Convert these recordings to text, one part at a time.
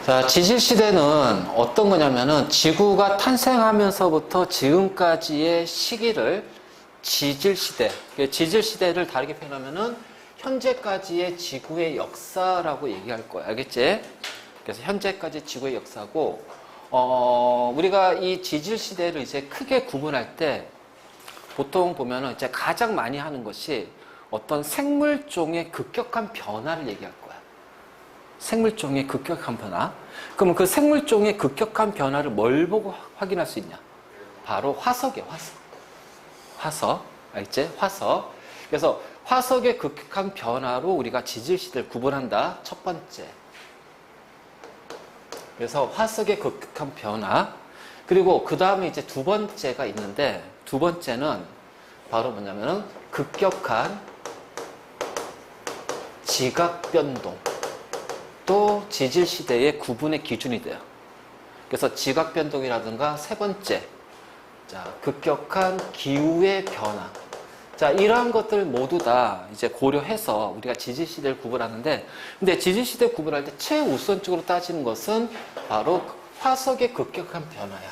자, 지질시대는 어떤 거냐면은 지구가 탄생하면서부터 지금까지의 시기를 지질시대, 지질시대를 다르게 표현하면은 현재까지의 지구의 역사라고 얘기할 거야. 알겠지? 그래서 현재까지 지구의 역사고, 우리가 이 지질시대를 이제 크게 구분할 때 보통 보면은 이제 가장 많이 하는 것이 어떤 생물종의 급격한 변화를 얘기할 거야. 생물종의 급격한 변화. 그러면 그 생물종의 급격한 변화를 뭘 보고 확인할 수 있냐? 바로 화석이야, 화석. 화석. 알겠지? 화석. 그래서 화석의 급격한 변화로 우리가 지질시대를 구분한다. 첫 번째. 그래서 화석의 급격한 변화. 그리고 그 다음에 이제 두 번째가 있는데, 두 번째는 바로 뭐냐면은 급격한 지각 변동. 또 지질시대의 구분의 기준이 돼요. 그래서 지각 변동이라든가 세 번째, 자, 급격한 기후의 변화. 자, 이러한 것들 모두 다 이제 고려해서 우리가 지질시대를 구분하는데, 근데 지질시대 구분할 때 최우선적으로 따지는 것은 바로 화석의 급격한 변화야.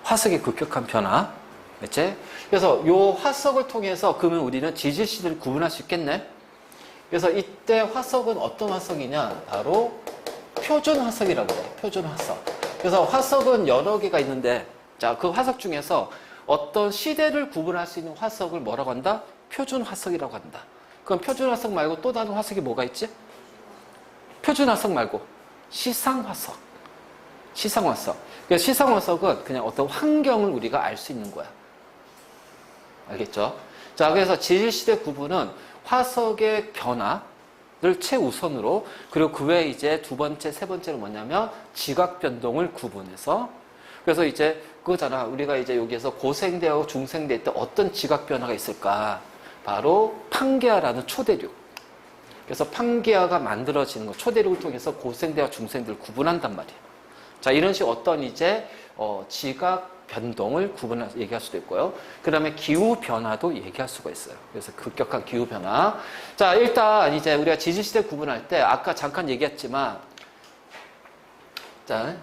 화석의 급격한 변화. 그치? 그래서 요 화석을 통해서 그러면 우리는 지질시대를 구분할 수 있겠네? 그래서 이때 화석은 어떤 화석이냐? 바로 표준 화석이라고 해요. 표준 화석. 그래서 화석은 여러 개가 있는데, 자, 그 화석 중에서 어떤 시대를 구분할 수 있는 화석을 뭐라고 한다? 표준 화석이라고 한다. 그럼 표준 화석 말고 또 다른 화석이 뭐가 있지? 표준 화석 말고 시상 화석. 시상 화석. 그래서 시상 화석은 그냥 어떤 환경을 우리가 알 수 있는 거야. 알겠죠? 자, 그래서 지질시대 구분은 화석의 변화를 최우선으로, 그리고 그 외에 이제 두 번째, 세 번째는 뭐냐면 지각 변동을 구분해서, 그래서 이제 그거잖아. 우리가 이제 여기에서 고생대하고 중생대 때 어떤 지각 변화가 있을까? 바로 판게아라는 초대륙. 그래서 판게아가 만들어지는 거, 초대륙을 통해서 고생대와 중생대를 구분한단 말이에요. 자, 이런 식 어떤 이제 지각 변동을 얘기할 수도 있고요. 그 다음에 기후 변화도 얘기할 수가 있어요. 그래서 급격한 기후 변화. 자, 일단 이제 우리가 지질시대 구분할 때 아까 잠깐 얘기했지만, 자,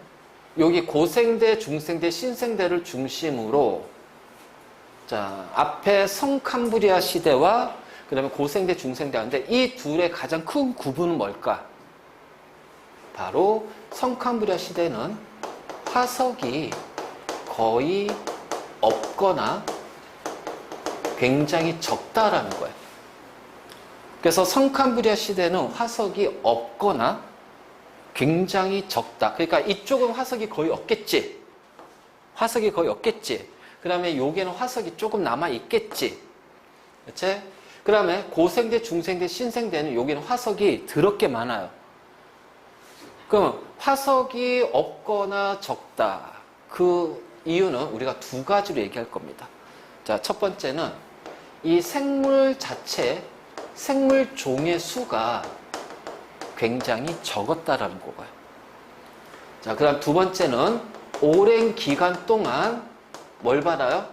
여기 고생대, 중생대, 신생대를 중심으로, 자, 앞에 성캄브리아 시대와 그 다음에 고생대, 중생대 하는데 이 둘의 가장 큰 구분은 뭘까? 바로 성캄브리아 시대는 화석이 거의 없거나 굉장히 적다라는 거예요. 그래서 성캄브리아 시대는 화석이 없거나 굉장히 적다. 그러니까 이쪽은 화석이 거의 없겠지. 화석이 거의 없겠지. 그 다음에 여기는 화석이 조금 남아있겠지. 그치? 그 다음에 고생대, 중생대, 신생대는 여기는 화석이 더럽게 많아요. 그럼 화석이 없거나 적다. 그 이유는 우리가 두 가지로 얘기할 겁니다. 자, 첫 번째는 이 생물 자체, 생물 종의 수가 굉장히 적었다라는 거고요. 자, 그 다음 두 번째는 오랜 기간 동안 뭘 받아요?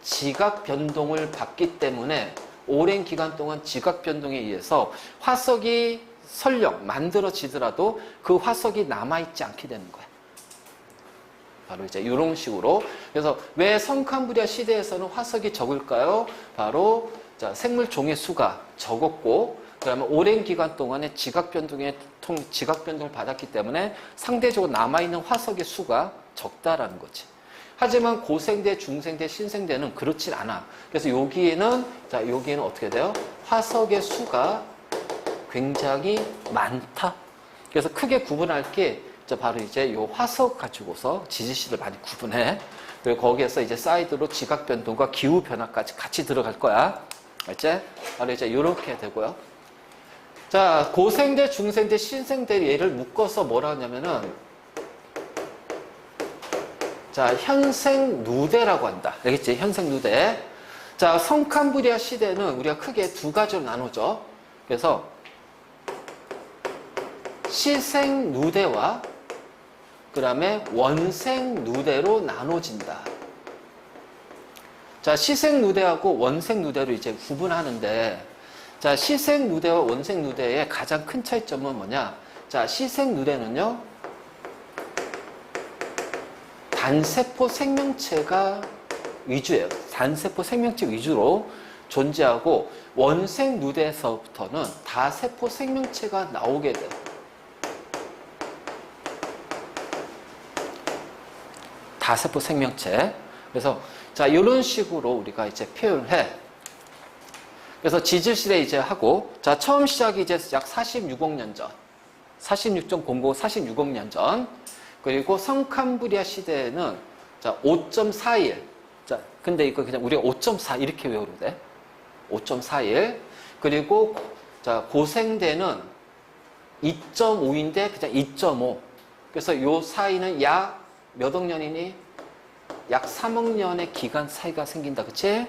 지각 변동을 받기 때문에 오랜 기간 동안 지각 변동에 의해서 화석이 설령 만들어지더라도 그 화석이 남아있지 않게 되는 거예요. 바로 이제 이런 식으로. 그래서 왜 성캄브리아 시대에서는 화석이 적을까요? 바로 자, 생물 종의 수가 적었고, 그다음에 오랜 기간 동안에 지각 변동을 받았기 때문에 상대적으로 남아있는 화석의 수가 적다라는 거지. 하지만 고생대, 중생대, 신생대는 그렇진 않아. 그래서 여기에는 어떻게 돼요? 화석의 수가 굉장히 많다. 그래서 크게 구분할 게 바로 이제 요 화석 가지고서 지질시대를 많이 구분해. 그리고 거기에서 이제 사이드로 지각 변동과 기후 변화까지 같이 들어갈 거야. 알지? 바로 이제 요렇게 되고요. 자, 고생대, 중생대, 신생대 얘를 묶어서 뭐라 하냐면은, 자, 현생 누대라고 한다. 알겠지? 현생 누대. 자, 성캄브리아 시대는 우리가 크게 두 가지로 나누죠. 그래서 시생 누대와 그 다음에 원생 누대로 나눠진다. 자, 시생 누대하고 원생 누대로 이제 구분하는데, 자, 시생 누대와 원생 누대의 가장 큰 차이점은 뭐냐? 자, 시생 누대는요, 단세포 생명체가 위주예요. 단세포 생명체 위주로 존재하고, 원생 누대에서부터는 다세포 생명체가 나오게 돼요. 다세포 생명체. 그래서 자, 이런 식으로 우리가 이제 표현을 해. 그래서 지질시대 이제 하고, 자, 처음 시작이 이제 약 46억 년 전. 46.00, 46억 년 전. 그리고 성캄브리아 시대에는 자, 5.41. 자, 근데 이거 그냥 우리가 5.4 이렇게 외우면 돼. 5.41. 그리고 자, 고생대는 2.5인데 그냥 2.5. 그래서 요 사이는 약 몇 억 년이니? 약 3억 년의 기간 사이가 생긴다. 그치?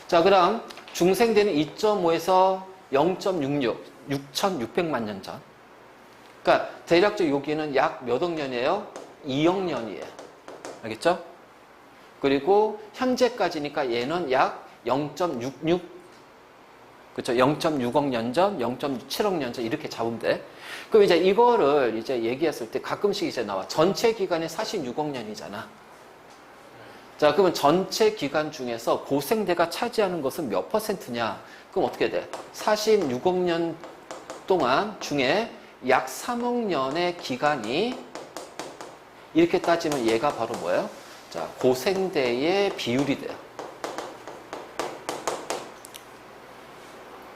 자, 그럼 중생대는 2.5에서 0.66, 6,600만 년 전. 그러니까 대략적 여기는 약 몇 억 년이에요? 2억 년이에요. 알겠죠? 그리고 현재까지니까 얘는 약 0.66, 그렇죠? 0.6억 년 전, 0.7억 년 전 이렇게 잡으면 돼. 그럼 이제 이거를 이제 얘기했을 때 가끔씩 이제 나와. 전체 기간이 46억 년이잖아. 자, 그러면 전체 기간 중에서 고생대가 차지하는 것은 몇 퍼센트냐? 그럼 어떻게 돼? 46억 년 동안 중에 약 3억 년의 기간이, 이렇게 따지면 얘가 바로 뭐예요? 자, 고생대의 비율이 돼요.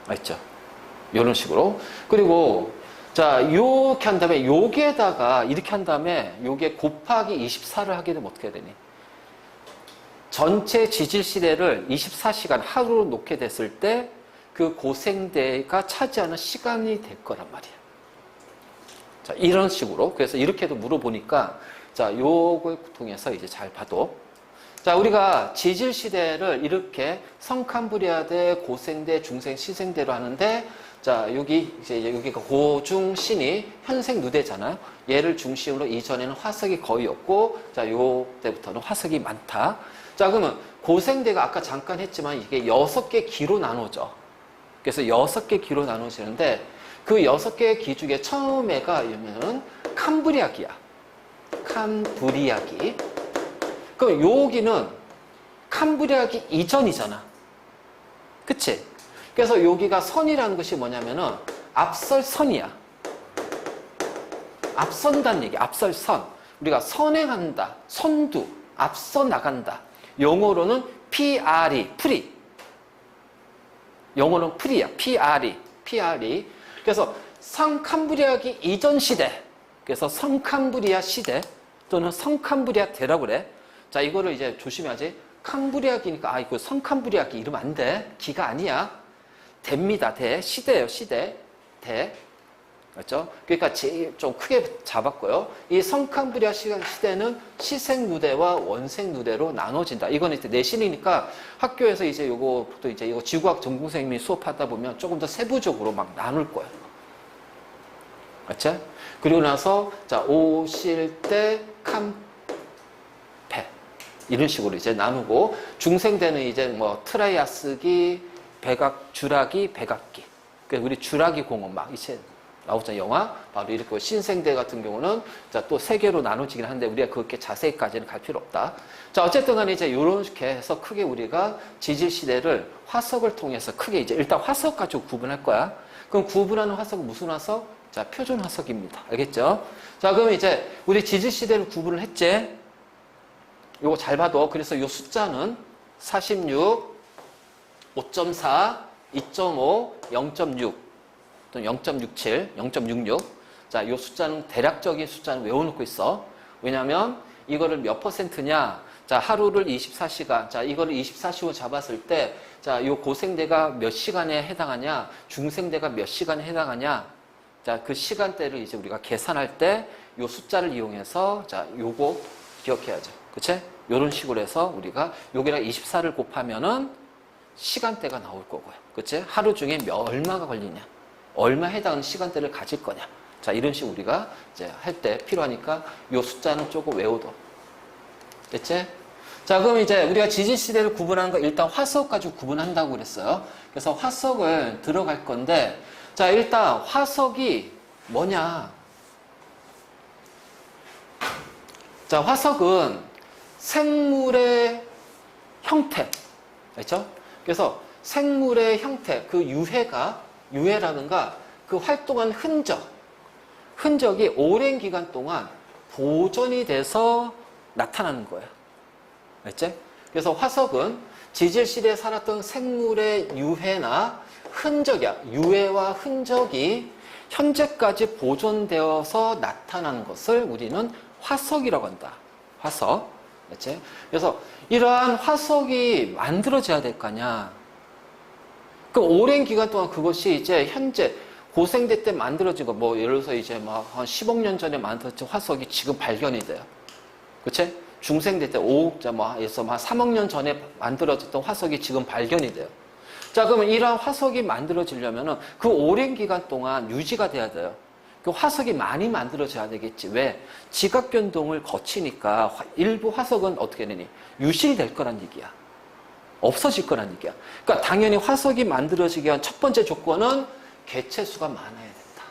알죠? 이런 식으로. 그리고 자, 요렇게 한 다음에 여기에다가 이렇게 한 다음에 요게 곱하기 24를 하게 되면 어떻게 되니? 전체 지질 시대를 24시간 하루로 놓게 됐을 때 그 고생대가 차지하는 시간이 될 거란 말이야. 자, 이런 식으로. 그래서 이렇게도 물어보니까 자, 요걸 통해서 이제 잘 봐도. 자, 우리가 지질 시대를 이렇게 성캄브리아대, 고생대, 중생, 시생대로 하는데, 자, 여기 이제 여기가 고중신이 현생 누대잖아요. 얘를 중심으로 이전에는 화석이 거의 없고, 자, 요 때부터는 화석이 많다. 자, 그러면 고생대가 아까 잠깐 했지만 이게 6개 기로 나눠져. 그래서 6개 기로 나눠지는데, 그 6개의 기 중에 처음에가 이러면은 캄브리아기야. 캄브리아기. 그럼 여기는 캄브리아기 이전이잖아. 그치? 그래서 여기가 선이라는 것이 뭐냐면은 앞설선이야. 앞선다는 얘기, 앞설선. 우리가 선행한다, 선두, 앞서 나간다. 영어로는 PRE, 프리. 영어는 프리야, PRE. 그래서 성캄브리아기 이전 시대, 그래서 성캄브리아 시대 또는 성캄브리아 대라고 그래. 자, 이거를 이제 조심해야지. 캄브리아기니까 아, 이거 성캄브리아기 이러면 안 돼. 기가 아니야. 대입니다. 대. 시대예요. 시대. 대. 그렇죠? 그러니까 제일 좀 크게 잡았고요. 이 성캄브리아 시대는 시생 누대와 원생 누대로 나눠진다. 이건 이제 내신이니까 학교에서 이제 요거 또 이제 이거 지구학 전공 선생님이 수업하다 보면 조금 더 세부적으로 막 나눌 거예요. 그렇죠? 그리고 나서 자, 오실 때 캄페 이런 식으로 이제 나누고, 중생대는 이제 뭐 트라이아스기, 주라기, 백악기. 그러니까 우리 주라기 공원 막 이제 나오잖아요. 영화. 바로 이렇게. 신생대 같은 경우는 자, 또 3개로 나눠지긴 하는데 우리가 그렇게 자세히까지는 갈 필요 없다. 자, 어쨌든 간에 이제 이렇게 해서 크게 우리가 지질 시대를 화석을 통해서 크게 이제 일단 화석 가지고 구분할 거야. 그럼 구분하는 화석은 무슨 화석? 자, 표준 화석입니다. 알겠죠? 자, 그럼 이제 우리 지질 시대를 구분을 했지? 요거 잘 봐도. 그래서 이 숫자는 46, 5.4, 2.5, 0.6, 또는 0.67, 0.66. 자, 이 숫자는 대략적인 숫자는 외워놓고 있어. 왜냐면 이거를 몇 퍼센트냐? 자, 하루를 24시간. 자, 이거를 24시간 잡았을 때, 자, 요 고생대가 몇 시간에 해당하냐? 중생대가 몇 시간에 해당하냐? 자, 그 시간대를 이제 우리가 계산할 때 요 숫자를 이용해서, 자, 요거 기억해야죠. 그치? 요런 식으로 해서 우리가 여기랑 24를 곱하면은 시간대가 나올 거고요. 그치? 하루 중에 얼마가 걸리냐? 얼마 해당하는 시간대를 가질 거냐? 자, 이런 식으로 우리가 이제 할 때 필요하니까 요 숫자는 조금 외워둬. 됐지? 자, 그럼 이제 우리가 지질시대를 구분하는 거 일단 화석 가지고 구분한다고 그랬어요. 그래서 화석을 들어갈 건데, 자, 일단 화석이 뭐냐? 자, 화석은 생물의 형태, 그렇죠? 그래서 생물의 형태, 그 유해라든가 그 활동한 흔적이 오랜 기간 동안 보존이 돼서 나타나는 거예요. 알지? 그래서 화석은 지질시대에 살았던 생물의 유해나 흔적이야. 유해와 흔적이 현재까지 보존되어서 나타나는 것을 우리는 화석이라고 한다. 화석. 알지? 그래서 이러한 화석이 만들어져야 될 거 아니야. 그 오랜 기간 동안 그것이 이제 현재 고생대 때 만들어진 거, 뭐 예를 들어서 이제 막 한 10억 년 전에 만들어진 화석이 지금 발견이 돼요. 그치? 중생대 때 5억자 뭐에서 한 3억 년 전에 만들어졌던 화석이 지금 발견이 돼요. 자, 그러면 이러한 화석이 만들어지려면은 그 오랜 기간 동안 유지가 돼야 돼요. 그 화석이 많이 만들어져야 되겠지. 왜? 지각 변동을 거치니까 일부 화석은 어떻게 되니? 유실될 거란 얘기야. 없어질 거란 얘기야. 그러니까 당연히 화석이 만들어지기 위한 첫 번째 조건은 개체수가 많아야 된다.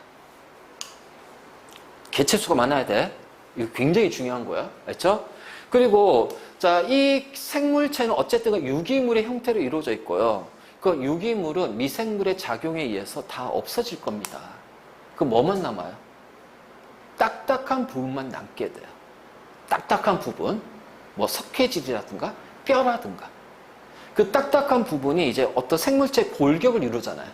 개체수가 많아야 돼. 이거 굉장히 중요한 거야. 알죠? 그리고 자, 이 생물체는 어쨌든 유기물의 형태로 이루어져 있고요. 그 유기물은 미생물의 작용에 의해서 다 없어질 겁니다. 그 뭐만 남아요? 딱딱한 부분만 남게 돼요. 딱딱한 부분, 뭐 석회질이라든가 뼈라든가. 그 딱딱한 부분이 이제 어떤 생물체 골격을 이루잖아요.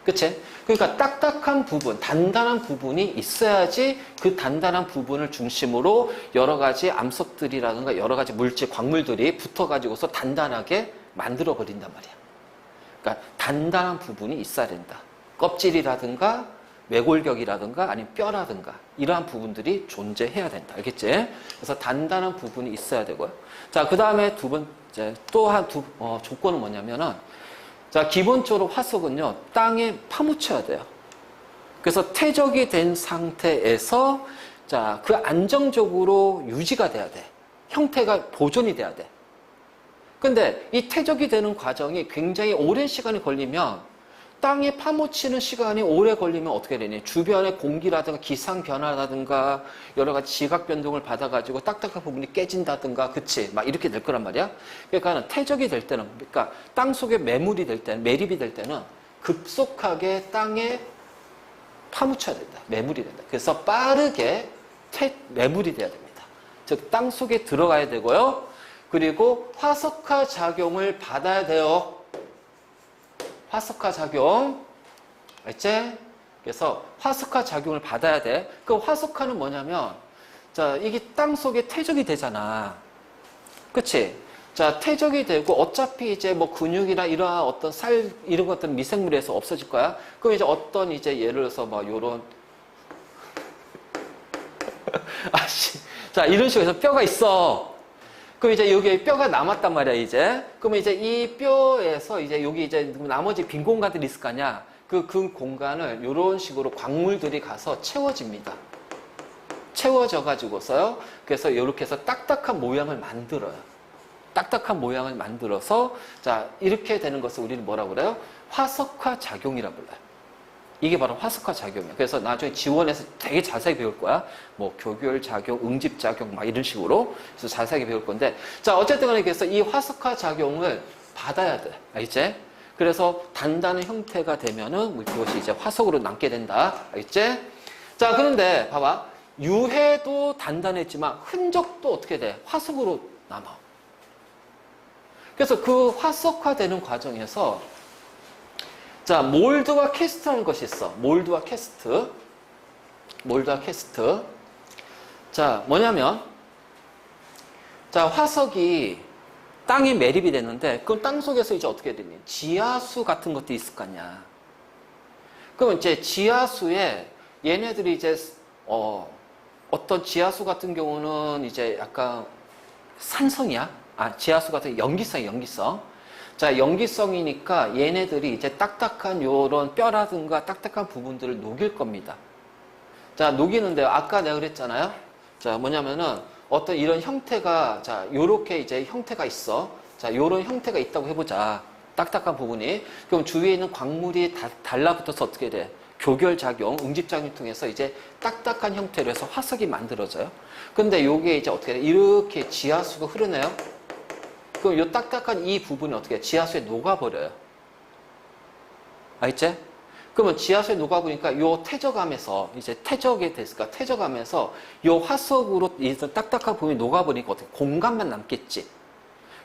그치? 그러니까 딱딱한 부분, 단단한 부분이 있어야지 그 단단한 부분을 중심으로 여러 가지 암석들이라든가 여러 가지 물질, 광물들이 붙어가지고서 단단하게 만들어버린단 말이야. 그러니까 단단한 부분이 있어야 된다. 껍질이라든가 외골격이라든가 아니면 뼈라든가 이러한 부분들이 존재해야 된다. 알겠지? 그래서 단단한 부분이 있어야 되고요. 자, 그 다음에 두 번째, 또 한 조건은 뭐냐면은 자, 기본적으로 화석은요, 땅에 파묻혀야 돼요. 그래서 퇴적이 된 상태에서 자, 그 안정적으로 유지가 돼야 돼. 형태가 보존이 돼야 돼. 근데 이 퇴적이 되는 과정이 굉장히 오랜 시간이 걸리면 땅에 파묻히는 시간이 오래 걸리면 어떻게 되니? 주변의 공기라든가 기상 변화라든가 여러 가지 지각 변동을 받아가지고 딱딱한 부분이 깨진다든가, 그치? 막 이렇게 될 거란 말이야. 그러니까 퇴적이 될 때는, 그러니까 땅 속에 매물이 될 때는, 매립이 될 때는 급속하게 땅에 파묻혀야 된다. 매물이 된다. 그래서 빠르게 매물이 돼야 됩니다. 즉, 땅 속에 들어가야 되고요. 그리고 화석화 작용을 받아야 돼요. 화석화 작용. 알지? 그래서 화석화 작용을 받아야 돼. 그 화석화는 뭐냐면, 자, 이게 땅 속에 퇴적이 되잖아. 그치? 자, 퇴적이 되고 어차피 이제 뭐 근육이나 이러한 어떤 살, 이런 것들은 미생물에서 없어질 거야. 그럼 이제 어떤 이제 예를 들어서 뭐 요런, 자, 이런 식으로 해서 뼈가 있어. 그럼 이제 여기 뼈가 남았단 말이야, 이제. 그러면 이제 이 뼈에서 이제 여기 이제 나머지 빈 공간들이 있을 거 아니야. 그 공간을 이런 식으로 광물들이 가서 채워집니다. 채워져가지고서요. 그래서 이렇게 해서 딱딱한 모양을 만들어요. 딱딱한 모양을 만들어서, 자, 이렇게 되는 것을 우리는 뭐라고 그래요? 화석화 작용이라고 불러요. 이게 바로 화석화 작용이에요. 그래서 나중에 지원에서 되게 자세히 배울 거야. 뭐 교결 작용, 응집 작용 막 이런 식으로. 그래서 자세하게 배울 건데, 자, 어쨌든 간에 그래서 이 화석화 작용을 받아야 돼. 알겠지? 그래서 단단한 형태가 되면은 그것이 이제 화석으로 남게 된다. 알겠지? 자, 그런데 봐봐. 유해도 단단했지만 흔적도 어떻게 돼? 화석으로 남아. 그래서 그 화석화되는 과정에서 자, 몰드와 캐스트라는 것이 있어. 몰드와 캐스트. 몰드와 캐스트. 자, 뭐냐면, 자, 화석이 땅에 매립이 됐는데, 그럼 땅 속에서 이제 어떻게 되니? 지하수 같은 것도 있을 거 아니야. 그러면 이제 지하수에 얘네들이 이제, 어떤 지하수 같은 경우는 이제 약간 산성이야. 지하수 같은 연기성. 자, 연기성이니까 얘네들이 이제 딱딱한 요런 뼈라든가 딱딱한 부분들을 녹일 겁니다. 자, 녹이는데요. 아까 내가 그랬잖아요. 자, 뭐냐면은 어떤 이런 형태가, 자, 요렇게 이제 형태가 있어. 자, 요런 형태가 있다고 해보자. 딱딱한 부분이. 그럼 주위에 있는 광물이 달라붙어서 어떻게 돼? 교결작용, 응집작용 통해서 이제 딱딱한 형태로 해서 화석이 만들어져요. 근데 요게 이제 어떻게 돼? 이렇게 지하수가 흐르네요. 그럼 요 딱딱한 이 부분이 어떻게 돼? 지하수에 녹아버려요. 알겠지? 그러면 지하수에 녹아보니까 요 퇴적암에서 이제 퇴적이 됐을까? 퇴적암에서 요 화석으로 이 딱딱한 부분이 녹아버리니까 어떻게 공간만 남겠지.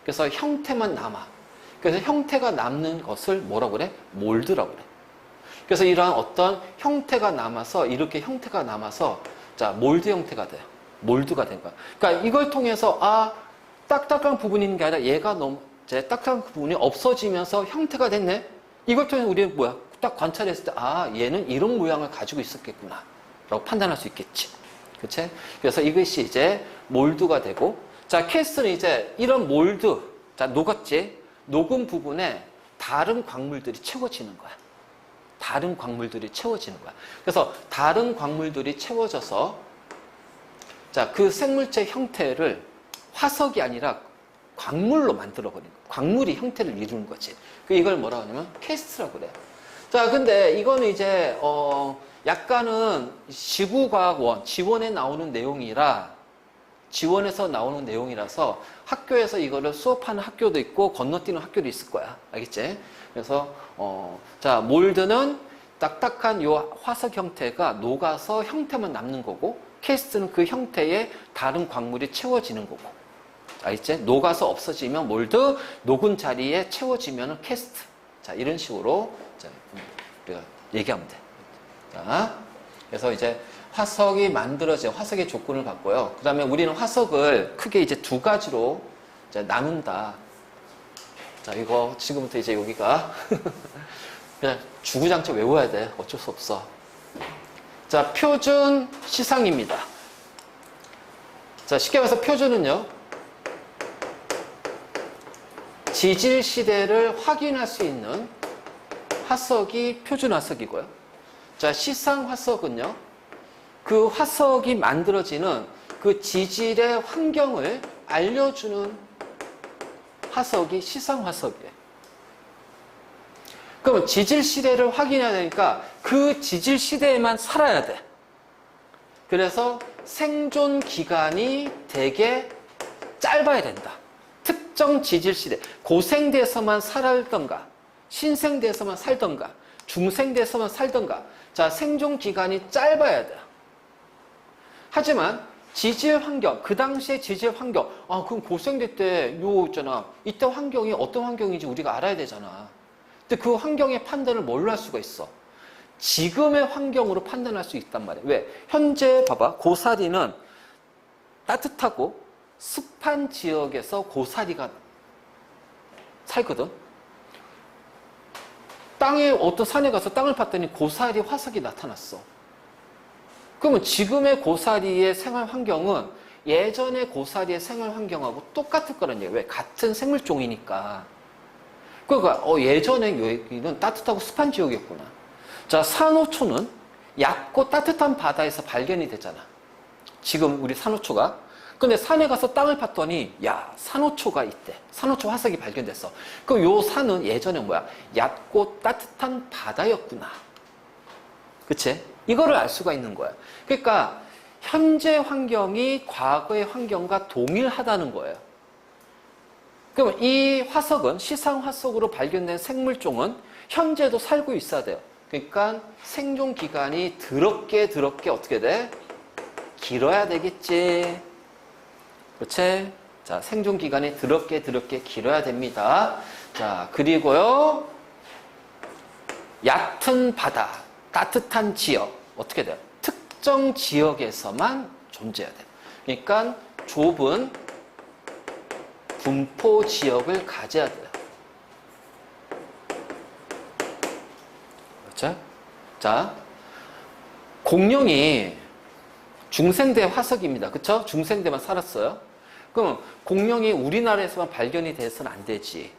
그래서 형태만 남아. 그래서 형태가 남는 것을 뭐라고 그래? 몰드라고 그래. 그래서 이러한 어떤 형태가 남아서 이렇게 형태가 남아서 자 몰드 형태가 돼요. 몰드가 된 거야. 그러니까 이걸 통해서 아 딱딱한 부분이 있는 게 아니라 얘가 너무 이제 딱딱한 부분이 없어지면서 형태가 됐네. 이걸 통해서 우리는 뭐야? 딱 관찰했을 때 아 얘는 이런 모양을 가지고 있었겠구나 라고 판단할 수 있겠지. 그치? 그래서 이것이 이제 몰드가 되고 자 캐스트는 이제 이런 몰드 자 녹았지? 녹은 부분에 다른 광물들이 채워지는 거야. 다른 광물들이 채워지는 거야. 그래서 다른 광물들이 채워져서 자, 그 생물체 형태를 화석이 아니라 광물로 만들어버리는 거야. 광물이 형태를 이루는 거지. 이걸 뭐라고 하냐면 캐스트라고 그래요. 자, 근데 이거는 이제 약간은 지구과학원, 지원에 나오는 내용이라 지원에서 나오는 내용이라서 학교에서 이거를 수업하는 학교도 있고 건너뛰는 학교도 있을 거야. 알겠지? 그래서 자 몰드는 딱딱한 요 화석 형태가 녹아서 형태만 남는 거고 캐스트는 그 형태에 다른 광물이 채워지는 거고. 알겠지? 녹아서 없어지면 몰드, 녹은 자리에 채워지면 캐스트. 자 이런 식으로 자, 우리가 얘기하면 돼. 자, 그래서 이제 화석이 만들어진 화석의 조건을 봤고요. 그 다음에 우리는 화석을 크게 이제 두 가지로 이제 나눈다. 자, 이거 지금부터 이제 여기가 그냥 주구장창 외워야 돼. 어쩔 수 없어. 자, 표준 시상입니다. 자, 쉽게 말해서 표준은요. 지질 시대를 확인할 수 있는 화석이 표준 화석이고요. 자, 시상 화석은요. 그 화석이 만들어지는 그 지질의 환경을 알려주는 화석이 시상 화석이에요. 그러면 지질 시대를 확인해야 되니까 그 지질 시대에만 살아야 돼. 그래서 생존 기간이 되게 짧아야 된다. 특정 지질 시대, 고생대에서만 살던가, 신생대에서만 살던가, 중생대에서만 살던가, 자, 생존 기간이 짧아야 돼요. 하지만 지질 환경, 그 당시의 지질 환경, 아, 그럼 고생대 때 요 있잖아. 이때 환경이 어떤 환경인지 우리가 알아야 되잖아. 근데 그 환경의 판단을 뭘로 할 수가 있어? 지금의 환경으로 판단할 수 있단 말이야. 왜? 현재 봐봐. 고사리는 따뜻하고 습한 지역에서 고사리가 살거든. 땅에 어떤 산에 가서 땅을 팠더니 고사리 화석이 나타났어. 그러면 지금의 고사리의 생활 환경은 예전의 고사리의 생활 환경하고 똑같을 거란 얘기예요. 왜? 같은 생물종이니까. 그러니까 예전에 여기는 따뜻하고 습한 지역이었구나. 자, 산호초는 얕고 따뜻한 바다에서 발견이 되잖아. 지금 우리 산호초가. 근데 산에 가서 땅을 팠더니 야, 산호초가 있대. 산호초 화석이 발견됐어. 그럼 요 산은 예전에 뭐야? 얕고 따뜻한 바다였구나. 그치? 이거를 알 수가 있는 거야. 그러니까 현재 환경이 과거의 환경과 동일하다는 거예요. 그럼 이 화석은 시상 화석으로 발견된 생물종은 현재도 살고 있어야 돼요. 그러니까 생존 기간이 더럽게 어떻게 돼? 길어야 되겠지. 그렇지? 자, 생존 기간이 더럽게 길어야 됩니다. 자, 그리고요. 얕은 바다, 따뜻한 지역 어떻게 돼요? 특정 지역에서만 존재해야 돼요. 그러니까 좁은 분포 지역을 가져야 돼요. 그렇죠? 자, 공룡이 중생대 화석입니다. 그렇죠? 중생대만 살았어요. 그럼 공룡이 우리나라에서만 발견이 돼서는 안 되지.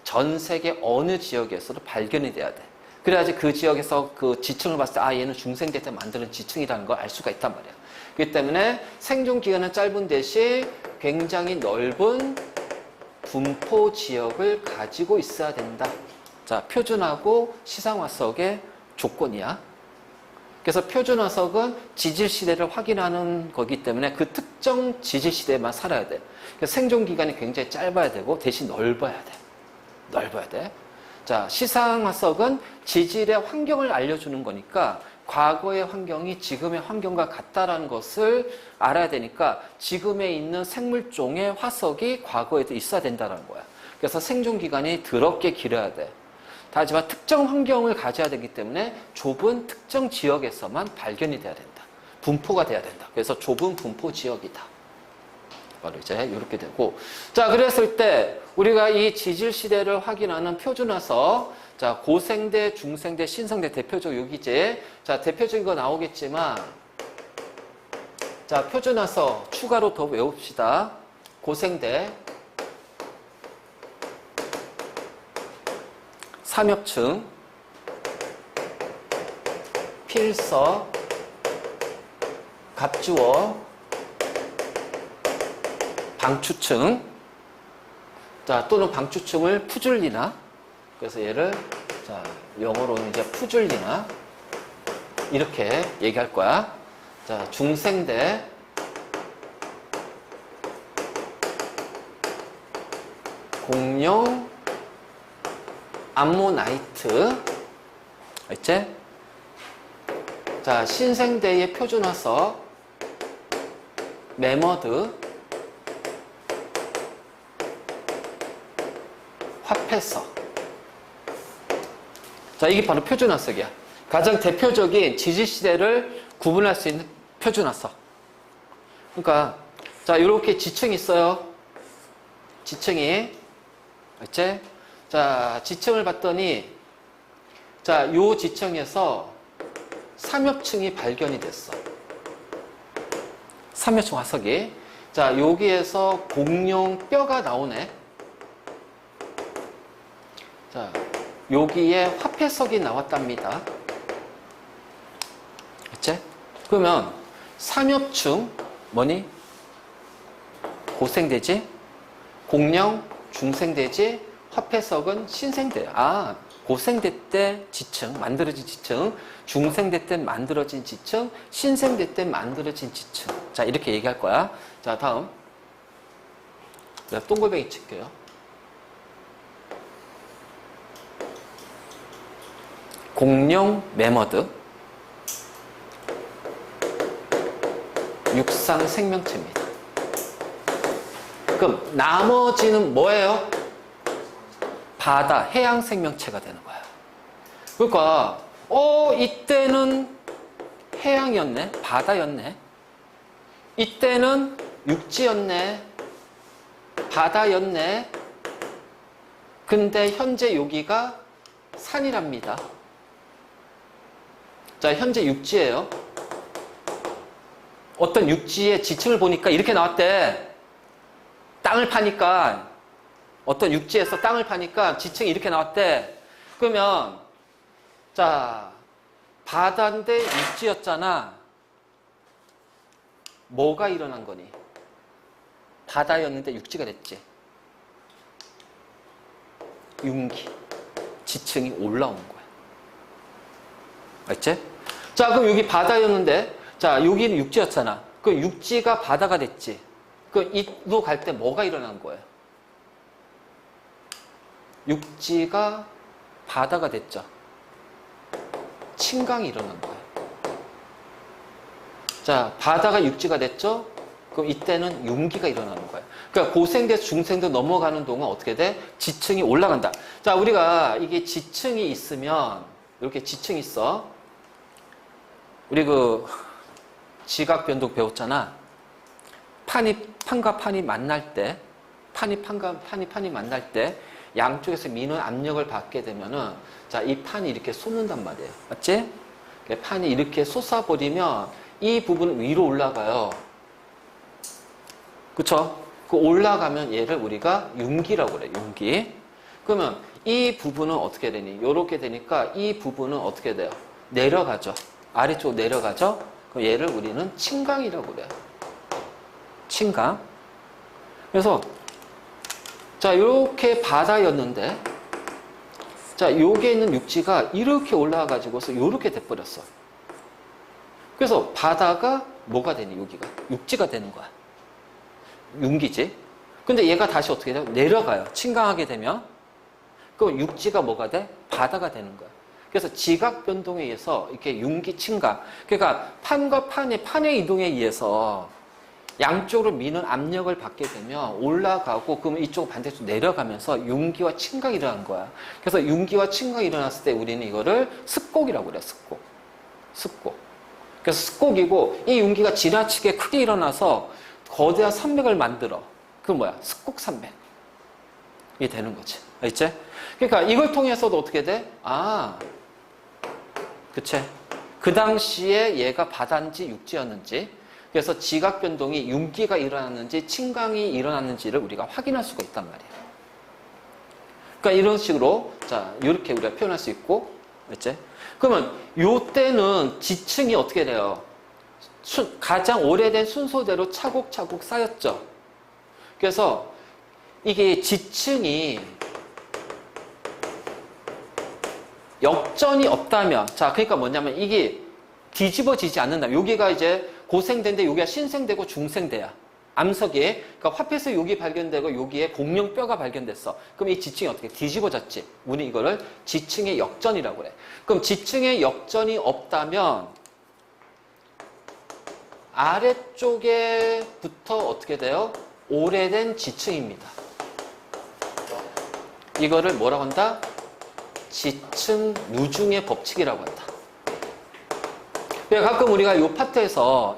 전 세계 어느 지역에서도 발견이 돼야 돼. 그래야지 그 지역에서 그 지층을 봤을 때 아, 얘는 중생대 때 만드는 지층이라는 걸 알 수가 있단 말이야. 그렇기 때문에 생존 기간은 짧은 대신 굉장히 넓은 분포 지역을 가지고 있어야 된다. 자, 표준하고 시상 화석의 조건이야. 그래서 표준화석은 지질시대를 확인하는 거기 때문에 그 특정 지질시대에만 살아야 돼. 그래서 생존기간이 굉장히 짧아야 되고 대신 넓어야 돼. 넓어야 돼. 자, 시상화석은 지질의 환경을 알려주는 거니까 과거의 환경이 지금의 환경과 같다라는 것을 알아야 되니까 지금에 있는 생물종의 화석이 과거에도 있어야 된다는 거야. 그래서 생존기간이 더럽게 길어야 돼. 하지만 특정 환경을 가져야 되기 때문에 좁은 특정 지역에서만 발견이 돼야 된다. 분포가 돼야 된다. 그래서 좁은 분포 지역이다. 바로 이제 이렇게 되고. 자, 그랬을 때 우리가 이 지질 시대를 확인하는 표준화석, 자, 고생대, 중생대, 신생대 대표적 여기제. 자, 대표적인 거 나오겠지만, 자, 표준화석 추가로 더 외웁시다. 고생대, 삼엽층, 필서, 갑주어, 방추층, 자, 또는 방추층을 푸줄리나, 그래서 얘를, 자, 영어로는 이제 푸줄리나, 이렇게 얘기할 거야. 자, 중생대, 공룡, 암모나이트, 알지? 자, 신생대의 표준화석, 매머드, 화폐석. 자, 이게 바로 표준화석이야. 가장 대표적인 지질시대를 구분할 수 있는 표준화석. 그러니까, 자, 이렇게 지층이 있어요. 지층이. 알지? 자, 지층을 봤더니, 자, 요 지층에서 삼엽층이 발견이 됐어. 삼엽층 화석이. 자, 여기에서 공룡 뼈가 나오네. 자, 여기에 화폐석이 나왔답니다. 그치? 그러면 삼엽층 뭐니? 고생대지? 공룡 중생대지? 화폐석은 신생대야. 아, 고생대 때 지층, 만들어진 지층, 중생대 때 만들어진 지층, 신생대 때 만들어진 지층. 자, 이렇게 얘기할 거야. 자, 다음. 내가 동글뱅이 칠게요. 공룡 매머드, 육상 생명체입니다. 그럼 나머지는 뭐예요? 바다, 해양 생명체가 되는 거야. 그러니까 이때는 해양이었네, 바다였네. 이때는 육지였네, 바다였네. 근데 현재 여기가 산이랍니다. 자, 현재 육지예요. 어떤 육지의 지층을 보니까 이렇게 나왔대. 땅을 파니까, 어떤 육지에서 땅을 파니까 지층이 이렇게 나왔대. 그러면, 자, 바다인데 육지였잖아. 뭐가 일어난 거니? 바다였는데 육지가 됐지. 융기. 지층이 올라온 거야. 알지? 자, 그럼 여기 바다였는데, 자, 여기는 육지였잖아. 그 육지가 바다가 됐지. 그 이로 갈 때 뭐가 일어난 거예요? 육지가 바다가 됐죠. 침강이 일어난 거예요. 자, 바다가 육지가 됐죠? 그럼 이때는 융기가 일어나는 거예요. 그러니까 고생대에서 중생대 넘어가는 동안 어떻게 돼? 지층이 올라간다. 자, 우리가 이게 지층이 있으면, 이렇게 지층이 있어. 우리 그 지각 변동 배웠잖아. 판과 판이 만날 때, 판이 만날 때 양쪽에서 미는 압력을 받게 되면은, 자, 이 판이 이렇게 솟는단 말이에요. 맞지? 판이 이렇게 솟아버리면 이 부분은 위로 올라가요. 그쵸? 그 올라가면 얘를 우리가 융기라고 그래, 융기. 그러면 이 부분은 어떻게 되니? 요렇게 되니까 이 부분은 어떻게 돼요? 내려가죠. 아래쪽으로 내려가죠? 그럼 얘를 우리는 침강이라고 그래요. 침강. 그래서, 자, 요렇게 바다였는데, 자, 요게 있는 육지가 이렇게 올라와가지고서 요렇게 돼버렸어. 그래서 바다가 뭐가 되니? 여기가 육지가 되는 거야. 융기지. 근데 얘가 다시 어떻게 돼요? 내려가요. 침강하게 되면. 그럼 육지가 뭐가 돼? 바다가 되는 거야. 그래서 지각 변동에 의해서 이렇게 융기 침강. 그러니까 판과 판의 이동에 의해서 양쪽으로 미는 압력을 받게 되면 올라가고 그러면 이쪽 반대쪽 내려가면서 융기와 침강이 일어난 거야. 그래서 융기와 침강이 일어났을 때 우리는 이거를 습곡이라고 그래요. 습곡. 습곡. 그래서 습곡이고 이 융기가 지나치게 크게 일어나서 거대한 산맥을 만들어. 그 뭐야? 습곡산맥이 되는 거지. 알겠지? 그러니까 이걸 통해서도 어떻게 돼? 아, 그치? 그 당시에 얘가 바다인지 육지였는지, 그래서 지각 변동이 융기가 일어났는지 침강이 일어났는지를 우리가 확인할 수가 있단 말이에요. 그러니까 이런 식으로 자 이렇게 우리가 표현할 수 있고, 알겠지? 그러면 요때는 지층이 어떻게 돼요? 가장 오래된 순서대로 차곡차곡 쌓였죠. 그래서 이게 지층이 역전이 없다면, 자, 그러니까 뭐냐면 이게 뒤집어지지 않는다. 여기가 이제 고생대인데 여기가 신생대고 중생대야. 암석이. 그러니까 화폐에서 여기 발견되고 여기에 공룡뼈가 발견됐어. 그럼 이 지층이 어떻게 뒤집어졌지? 우리 이거를 지층의 역전이라고 그래. 그럼 지층의 역전이 없다면 아래쪽에부터 어떻게 돼요? 오래된 지층입니다. 이거를 뭐라고 한다? 지층 누중의 법칙이라고 한다. 가끔 우리가 이 파트에서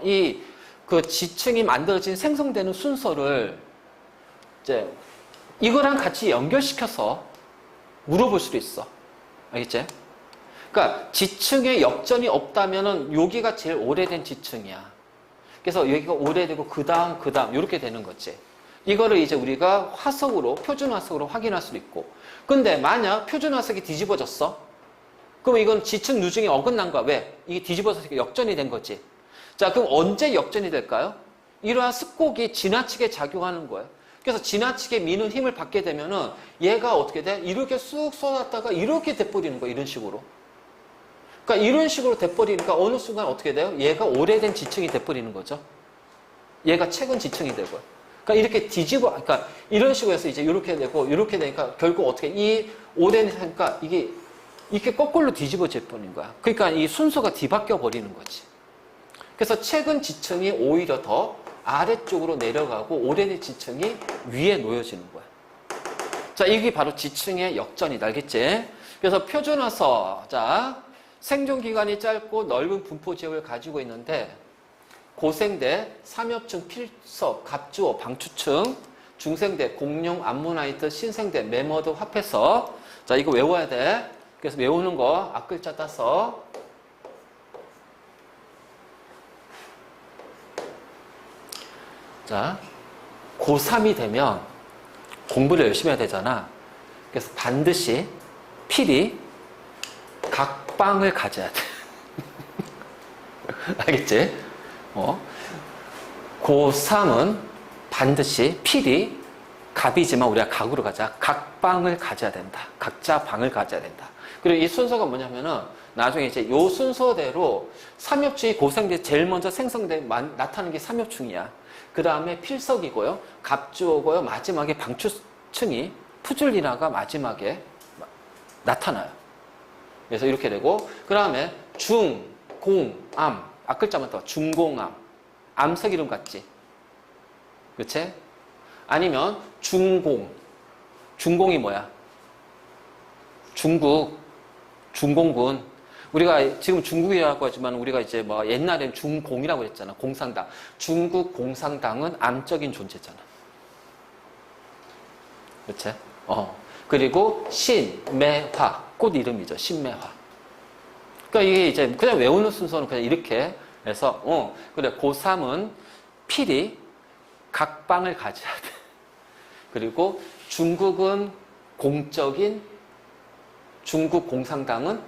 그 지층이 만들어진 생성되는 순서를 이제 이거랑 같이 연결시켜서 물어볼 수도 있어. 알겠지? 그러니까 지층의 역전이 없다면은 여기가 제일 오래된 지층이야. 그래서 여기가 오래되고 그 다음 이렇게 되는 거지. 이거를 이제 우리가 화석으로, 표준 화석으로 확인할 수도 있고. 근데 만약 표준 화석이 뒤집어졌어? 그럼 이건 지층 누중에 어긋난 거야. 왜? 이게 뒤집어져서 역전이 된 거지. 자, 그럼 언제 역전이 될까요? 이러한 습곡이 지나치게 작용하는 거예요. 그래서 지나치게 미는 힘을 받게 되면은 얘가 어떻게 돼? 이렇게 쑥 쏟았다가 이렇게 돼버리는 거야. 이런 식으로. 그러니까 이런 식으로 돼버리니까 어느 순간 어떻게 돼요? 얘가 오래된 지층이 돼버리는 거죠. 얘가 최근 지층이 되고요. 그러니까 이렇게 그러니까 이런 식으로 해서 이제 이렇게 되고 이렇게 되니까 결국 어떻게 이 오래되니까 이게 이렇게 거꾸로 뒤집어질 뻔인 거야. 그러니까 이 순서가 뒤바뀌어 버리는 거지. 그래서 최근 지층이 오히려 더 아래쪽으로 내려가고 오래된 지층이 위에 놓여지는 거야. 자, 이게 바로 지층의 역전이다. 알겠지? 그래서 표준화서, 자, 생존 기간이 짧고 넓은 분포 지역을 가지고 있는데 고생대, 삼엽층, 필석, 갑주어, 방추층, 중생대, 공룡, 암모나이트, 신생대, 메머드, 화폐석. 자, 이거 외워야 돼. 그래서 외우는 거 앞글자 따서. 자, 고3이 되면 공부를 열심히 해야 되잖아. 그래서 반드시 필히 각방을 가져야 돼. 알겠지? 고3은 반드시 필히 갑이지만 우리가 각으로 가자. 각방을 가져야 된다. 각자 방을 가져야 된다. 그리고 이 순서가 뭐냐면은 나중에 이제 요 순서대로 삼엽충이 고생대 제일 먼저 나타나는 게 삼엽충이야. 그 다음에 필석이고요. 갑주어고요. 마지막에 방추층이 푸줄리나가 마지막에 나타나요. 그래서 이렇게 되고 그 다음에 중, 공, 암. 앞글자만 더 중공암. 암석 이름 같지? 그치? 아니면 중공. 중공이 뭐야? 중공군. 우리가 지금 중국이라고 하지만 우리가 이제 뭐 옛날엔 중공이라고 했잖아. 공산당. 중국 공산당은 암적인 존재잖아. 그치? 그리고 신매화. 꽃 이름이죠. 신매화. 그러니까 이게 이제 그냥 외우는 순서는 그냥 이렇게 해서, 그래. 고3은 필히 각방을 가져야 돼. 그리고 중국은 공적인, 중국 공산당은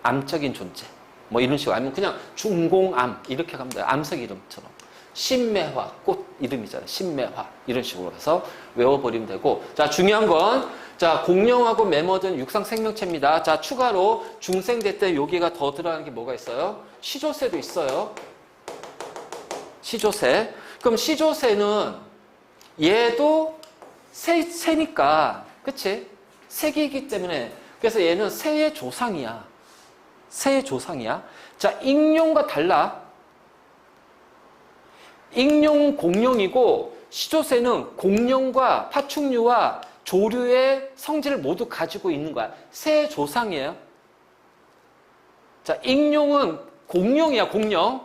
암적인 존재. 뭐 이런 식으로. 아니면 그냥 중공암. 이렇게 가면 돼요. 암석 이름처럼. 신매화. 꽃 이름이잖아요. 신매화. 이런 식으로 해서 외워버리면 되고. 자, 중요한 건, 자, 공룡하고 매머드는 육상 생명체입니다. 자, 추가로 중생대 때 여기가 더 들어가는 게 뭐가 있어요? 시조새도 있어요. 시조새. 그럼 시조새는 얘도 새니까, 그치? 새이기 때문에, 그래서 얘는 새의 조상이야. 새의 조상이야. 자, 익룡과 달라. 익룡은 공룡이고, 시조새는 공룡과 파충류와 조류의 성질을 모두 가지고 있는 거야. 새의 조상이에요. 자, 익룡은 공룡이야, 공룡.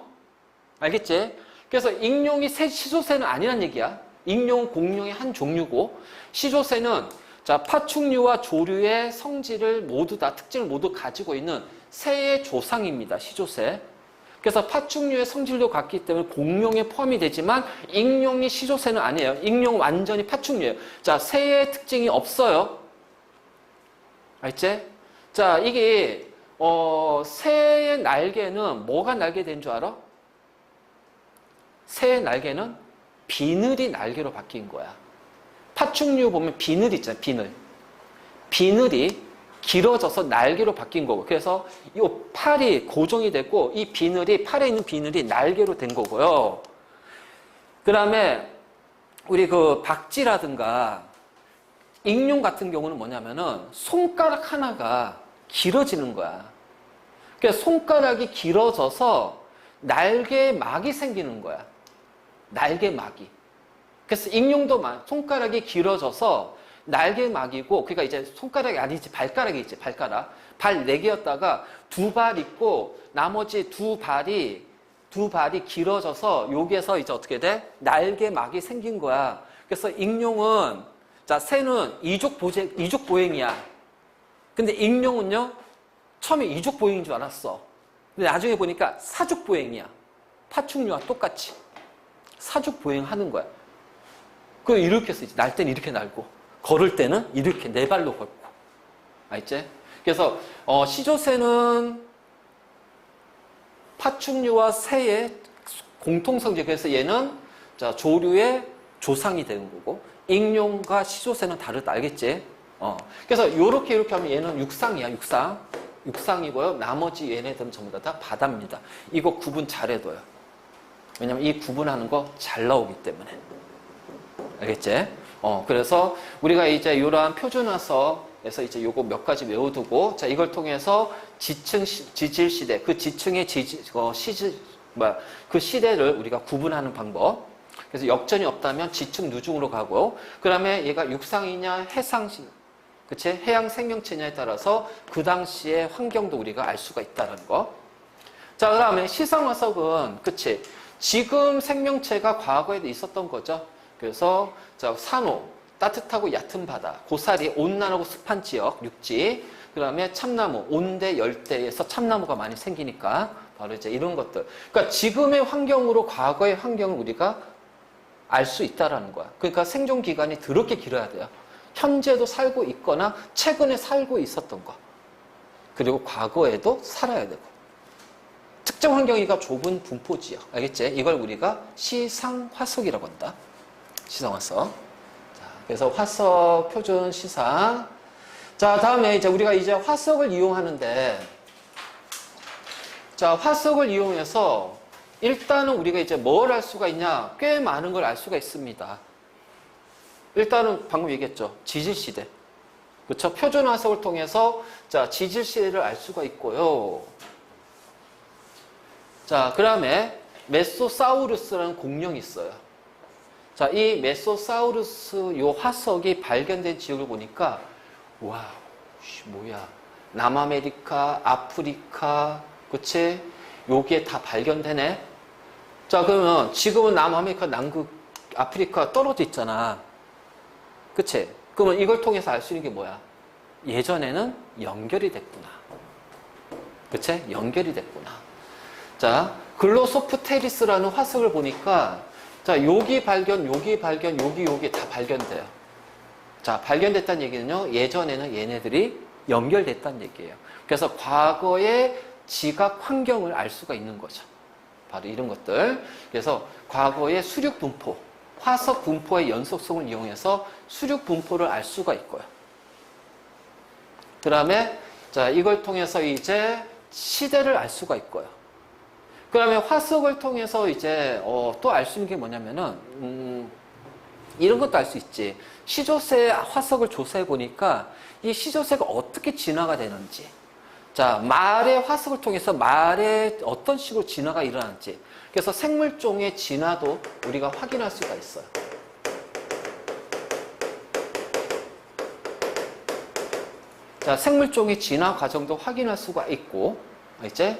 알겠지? 그래서 익룡이 시조새는 아니란 얘기야. 익룡은 공룡의 한 종류고, 시조새는 자, 파충류와 조류의 성질을 모두 다, 특징을 모두 가지고 있는 새의 조상입니다, 시조새. 그래서 파충류의 성질도 같기 때문에 공룡에 포함이 되지만, 익룡이 시조새는 아니에요. 익룡은 완전히 파충류예요. 자, 새의 특징이 없어요. 알지? 자, 이게, 새의 날개는 뭐가 날개 된 줄 알아? 새의 날개는 비늘이 날개로 바뀐 거야. 파충류 보면 비늘 있잖아요, 비늘. 비늘이 길어져서 날개로 바뀐 거고, 그래서 이 팔이 고정이 됐고, 이 비늘이, 팔에 있는 비늘이 날개로 된 거고요. 그 다음에, 우리 그 박쥐라든가, 익룡 같은 경우는 뭐냐면은, 손가락 하나가 길어지는 거야. 그래서 손가락이 길어져서 날개에 막이 생기는 거야. 날개막이. 그래서 익룡도 손가락이 길어져서 날개막이고, 그러니까 이제 손가락이 아니지, 발가락이 있지, 발가락. 발 4개였다가 2발 있고, 나머지 두 발이 길어져서 여기에서 이제 어떻게 돼? 날개막이 생긴 거야. 그래서 익룡은, 자, 새는 이족 보행이야. 근데 익룡은요, 처음에 이족 보행인 줄 알았어. 근데 나중에 보니까 사족 보행이야. 파충류와 똑같이. 사족 보행하는 거야. 그 이렇게 쓰지. 날 때는 이렇게 날고, 걸을 때는 이렇게 4발로 걷고. 알지? 그래서 시조새는 파충류와 새의 공통성질. 그래서 얘는 자, 조류의 조상이 되는 거고, 익룡과 시조새는 다르다. 알겠지? 그래서 이렇게 하면 얘는 육상이야. 육상이고요. 나머지 얘네들은 전부 다 바다입니다. 이거 구분 잘해둬요. 왜냐면 이 구분하는 거 잘 나오기 때문에. 알겠지? 그래서 우리가 이제 이러한 표준화서에서 이제 요거 몇 가지 외워두고, 자, 이걸 통해서 지질 시대, 그 지층의 그 시대를 우리가 구분하는 방법. 그래서 역전이 없다면 지층 누중으로 가고, 그 다음에 얘가 육상이냐, 해상시, 그치? 해양 생명체냐에 따라서 그 당시의 환경도 우리가 알 수가 있다는 거. 자, 그 다음에 시상화석은, 그치? 지금 생명체가 과거에도 있었던 거죠. 그래서 자, 산호, 따뜻하고 얕은 바다, 고사리, 온난하고 습한 지역, 육지, 그 다음에 참나무, 온대, 열대에서 참나무가 많이 생기니까 바로 이제 이런 것들. 그러니까 지금의 환경으로 과거의 환경을 우리가 알 수 있다라는 거야. 그러니까 생존 기간이 더럽게 길어야 돼요. 현재도 살고 있거나 최근에 살고 있었던 거. 그리고 과거에도 살아야 되고. 특정 환경이가 좁은 분포 지역. 알겠지? 이걸 우리가 시상화석이라고 한다. 시상화석. 자, 그래서 화석 표준 시상. 자, 다음에 이제 우리가 이제 화석을 이용하는데, 자, 화석을 이용해서 일단은 우리가 이제 뭘 알 수가 있냐? 꽤 많은 걸 알 수가 있습니다. 일단은 방금 얘기했죠. 지질시대. 그렇죠? 표준 화석을 통해서 자, 지질시대를 알 수가 있고요. 자, 그 다음에 메소사우루스라는 공룡이 있어요. 자, 이 메소사우루스 요 화석이 발견된 지역을 보니까 와우, 뭐야? 남아메리카, 아프리카, 그치? 여기에 다 발견되네. 자, 그러면 지금은 남아메리카, 남극, 아프리카 떨어져 있잖아. 그치? 그러면 이걸 통해서 알 수 있는 게 뭐야? 예전에는 연결이 됐구나. 그치? 연결이 됐구나. 자, 글로소프테리스라는 화석을 보니까 자, 여기 발견, 여기 발견, 여기 다 발견돼요. 자, 발견됐다는 얘기는요, 예전에는 얘네들이 연결됐다는 얘기예요. 그래서 과거의 지각 환경을 알 수가 있는 거죠. 바로 이런 것들. 그래서 과거의 수륙 분포, 화석 분포의 연속성을 이용해서 수륙 분포를 알 수가 있고요. 그 다음에 자, 이걸 통해서 이제 시대를 알 수가 있고요. 그 다음에 화석을 통해서 이제, 또 알 수 있는 게 뭐냐면은, 이런 것도 알 수 있지. 시조새 화석을 조사해 보니까 이 시조새가 어떻게 진화가 되는지. 자, 말의 화석을 통해서 말에 어떤 식으로 진화가 일어나는지. 그래서 생물종의 진화도 우리가 확인할 수가 있어요. 자, 생물종의 진화 과정도 확인할 수가 있고, 이제.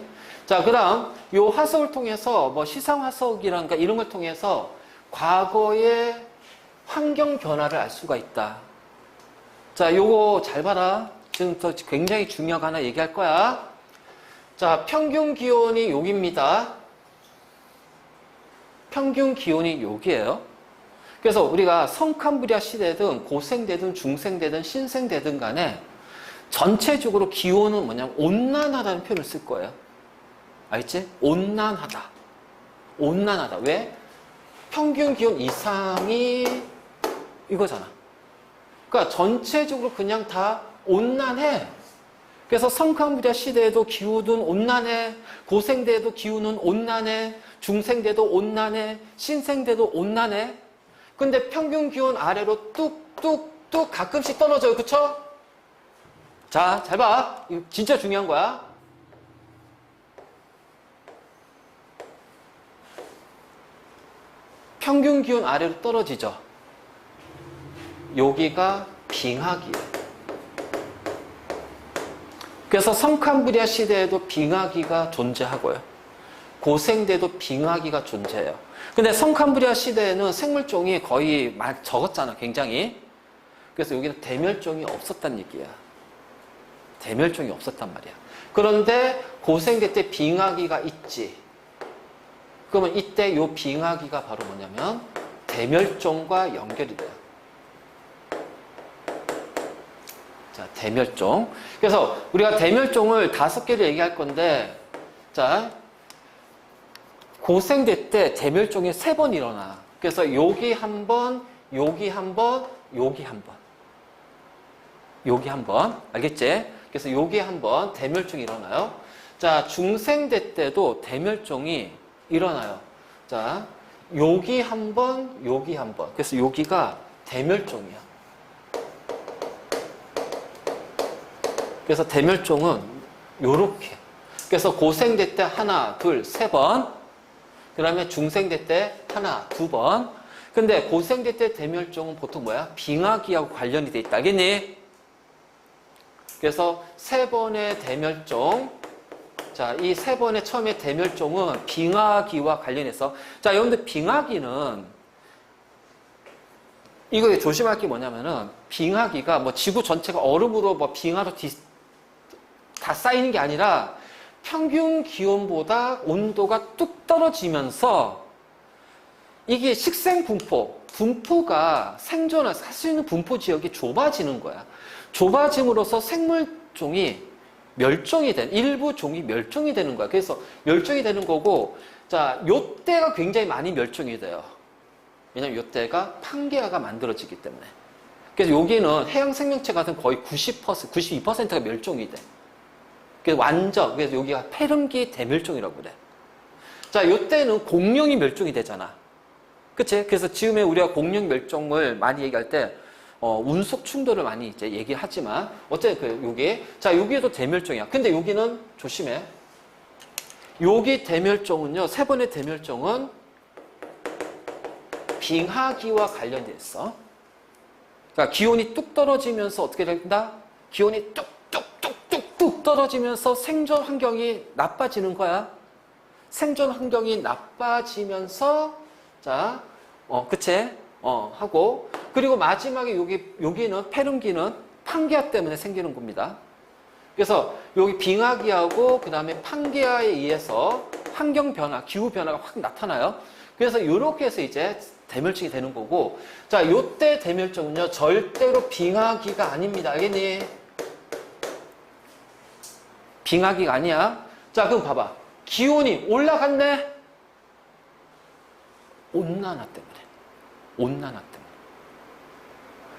자, 그 다음, 요 화석을 통해서, 뭐, 시상화석이란가 이런 걸 통해서 과거의 환경 변화를 알 수가 있다. 자, 요거 잘 봐라. 지금 또 굉장히 중요한 거 하나 얘기할 거야. 자, 평균 기온이 여기입니다. 평균 기온이 여기예요. 그래서 우리가 성캄브리아 시대든 고생되든 중생되든 신생되든 간에 전체적으로 기온은 뭐냐면 온난하다는 표현을 쓸 거예요. 알겠지? 온난하다. 온난하다. 왜? 평균 기온 이상이 이거잖아. 그러니까 전체적으로 그냥 다 온난해. 그래서 성캄브리아 시대에도 기후는 온난해. 고생대에도 기후는 온난해. 중생대도 온난해. 신생대도 온난해. 근데 평균 기온 아래로 뚝뚝뚝 가끔씩 떨어져요. 그쵸? 자, 잘 봐. 이거 진짜 중요한 거야. 평균 기온 아래로 떨어지죠. 여기가 빙하기예요. 그래서 성캄브리아 시대에도 빙하기가 존재하고요. 고생대도 빙하기가 존재해요. 근데 성캄브리아 시대에는 생물종이 거의 적었잖아, 굉장히. 그래서 여기는 대멸종이 없었단 얘기야. 대멸종이 없었단 말이야. 그런데 고생대 때 빙하기가 있지. 그러면 이때 요 빙하기가 바로 뭐냐면 대멸종과 연결이 돼요. 자, 대멸종. 그래서 우리가 대멸종을 5개를 얘기할 건데, 자, 고생대 때 대멸종이 3번 일어나. 그래서 여기 한 번, 여기 한 번, 여기 한 번. 여기 한 번. 알겠지? 그래서 여기 한 번 대멸종이 일어나요. 자, 중생대 때도 대멸종이 일어나요. 자, 여기 한 번, 여기 한 번. 그래서 여기가 대멸종이야. 그래서 대멸종은 요렇게. 그래서 고생대 때 하나, 둘, 3번. 그 다음에 중생대 때 하나, 2번. 근데 고생대 때 대멸종은 보통 뭐야? 빙하기하고 관련이 돼 있다. 알겠니? 그래서 3번의 대멸종. 자, 이 3번의 처음에 대멸종은 빙하기와 관련해서. 자, 여러분들 빙하기는 이거 조심할 게 뭐냐면은 빙하기가 뭐 지구 전체가 얼음으로 뭐 빙하로 다 쌓이는 게 아니라 평균 기온보다 온도가 뚝 떨어지면서 이게 식생 분포가 생존할 수 있는 분포 지역이 좁아지는 거야. 좁아짐으로써 생물종이 멸종이 일부 종이 멸종이 되는 거야. 그래서 멸종이 되는 거고, 자, 요때가 굉장히 많이 멸종이 돼요. 왜냐면 요때가 판게아가 만들어지기 때문에. 그래서 여기는 해양 생명체 같은 거의 90%, 92%가 멸종이 돼. 그래서 완전, 그래서 여기가 폐렴기 대멸종이라고 그래. 자, 요때는 공룡이 멸종이 되잖아. 그치? 그래서 지금의 우리가 공룡 멸종을 많이 얘기할 때, 운석 충돌을 많이 이제 얘기하지만, 어쨌든 요게, 자, 여기에도 대멸종이야. 근데 여기는 조심해. 여기 대멸종은요, 3번의 대멸종은 빙하기와 관련돼 있어. 그러니까 기온이 뚝 떨어지면서 어떻게 된다? 기온이 뚝뚝뚝뚝 떨어지면서 생존 환경이 나빠지는 거야. 생존 환경이 나빠지면서, 자, 그치? 하고, 그리고 마지막에 여기는 폐렴기는 판게아 때문에 생기는 겁니다. 그래서 여기 빙하기하고 그 다음에 판게아에 의해서 환경 변화, 기후 변화가 확 나타나요. 그래서 이렇게 해서 이제 대멸종이 되는 거고, 자, 요때 대멸종은요, 절대로 빙하기가 아닙니다. 알겠니? 빙하기가 아니야. 자, 그럼 봐봐. 기온이 올라갔네? 온난화 때문에. 온난화 때문에.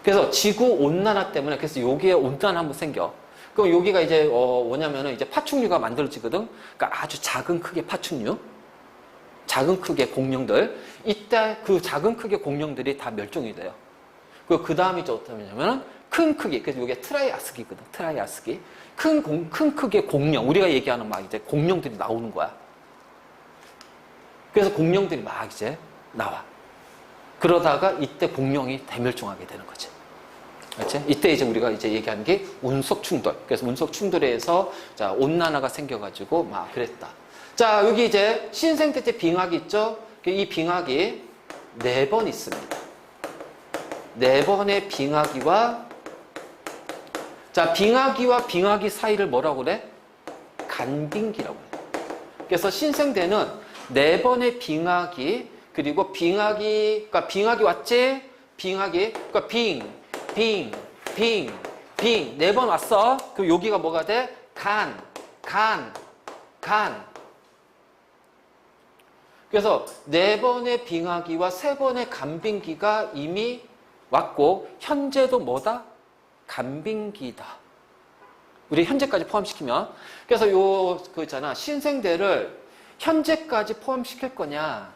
그래서 지구 온난화 때문에, 그래서 여기에 온난화 한번 생겨. 그럼 여기가 이제, 뭐냐면은 이제 파충류가 만들어지거든? 그러니까 아주 작은 크기의 파충류. 작은 크기의 공룡들. 이때 그 작은 크기의 공룡들이 다 멸종이 돼요. 그 다음이 어떻게 하냐면 큰 크기. 그래서 이게 트라이아스기거든. 트라이아스기. 큰 크기의 공룡. 우리가 얘기하는 막 이제 공룡들이 나오는 거야. 그래서 공룡들이 막 이제 나와. 그러다가 이때 공룡이 대멸종하게 되는 거지. 그렇지? 이때 이제 우리가 이제 얘기하는 게 운석 충돌. 그래서 운석 충돌에 의해서 자, 온난화가 생겨가지고 막 그랬다. 자, 여기 이제 신생태 때 빙하기 있죠? 이 빙하기 4번 있습니다. 4번의 빙하기와 자, 빙하기와 빙하기 사이를 뭐라고 그래? 간빙기라고 그래. 그래서 신생대는 4번의 빙하기 그리고 빙하기 그러니까 빙하기 왔지? 빙하기 그러니까 빙 4번 왔어. 그럼 여기가 뭐가 돼? 간. 그래서 4번의 빙하기와 3번의 간빙기가 이미 왔고 현재도 뭐다? 간빙기다. 우리 현재까지 포함시키면 그래서 그 있잖아 신생대를 현재까지 포함시킬 거냐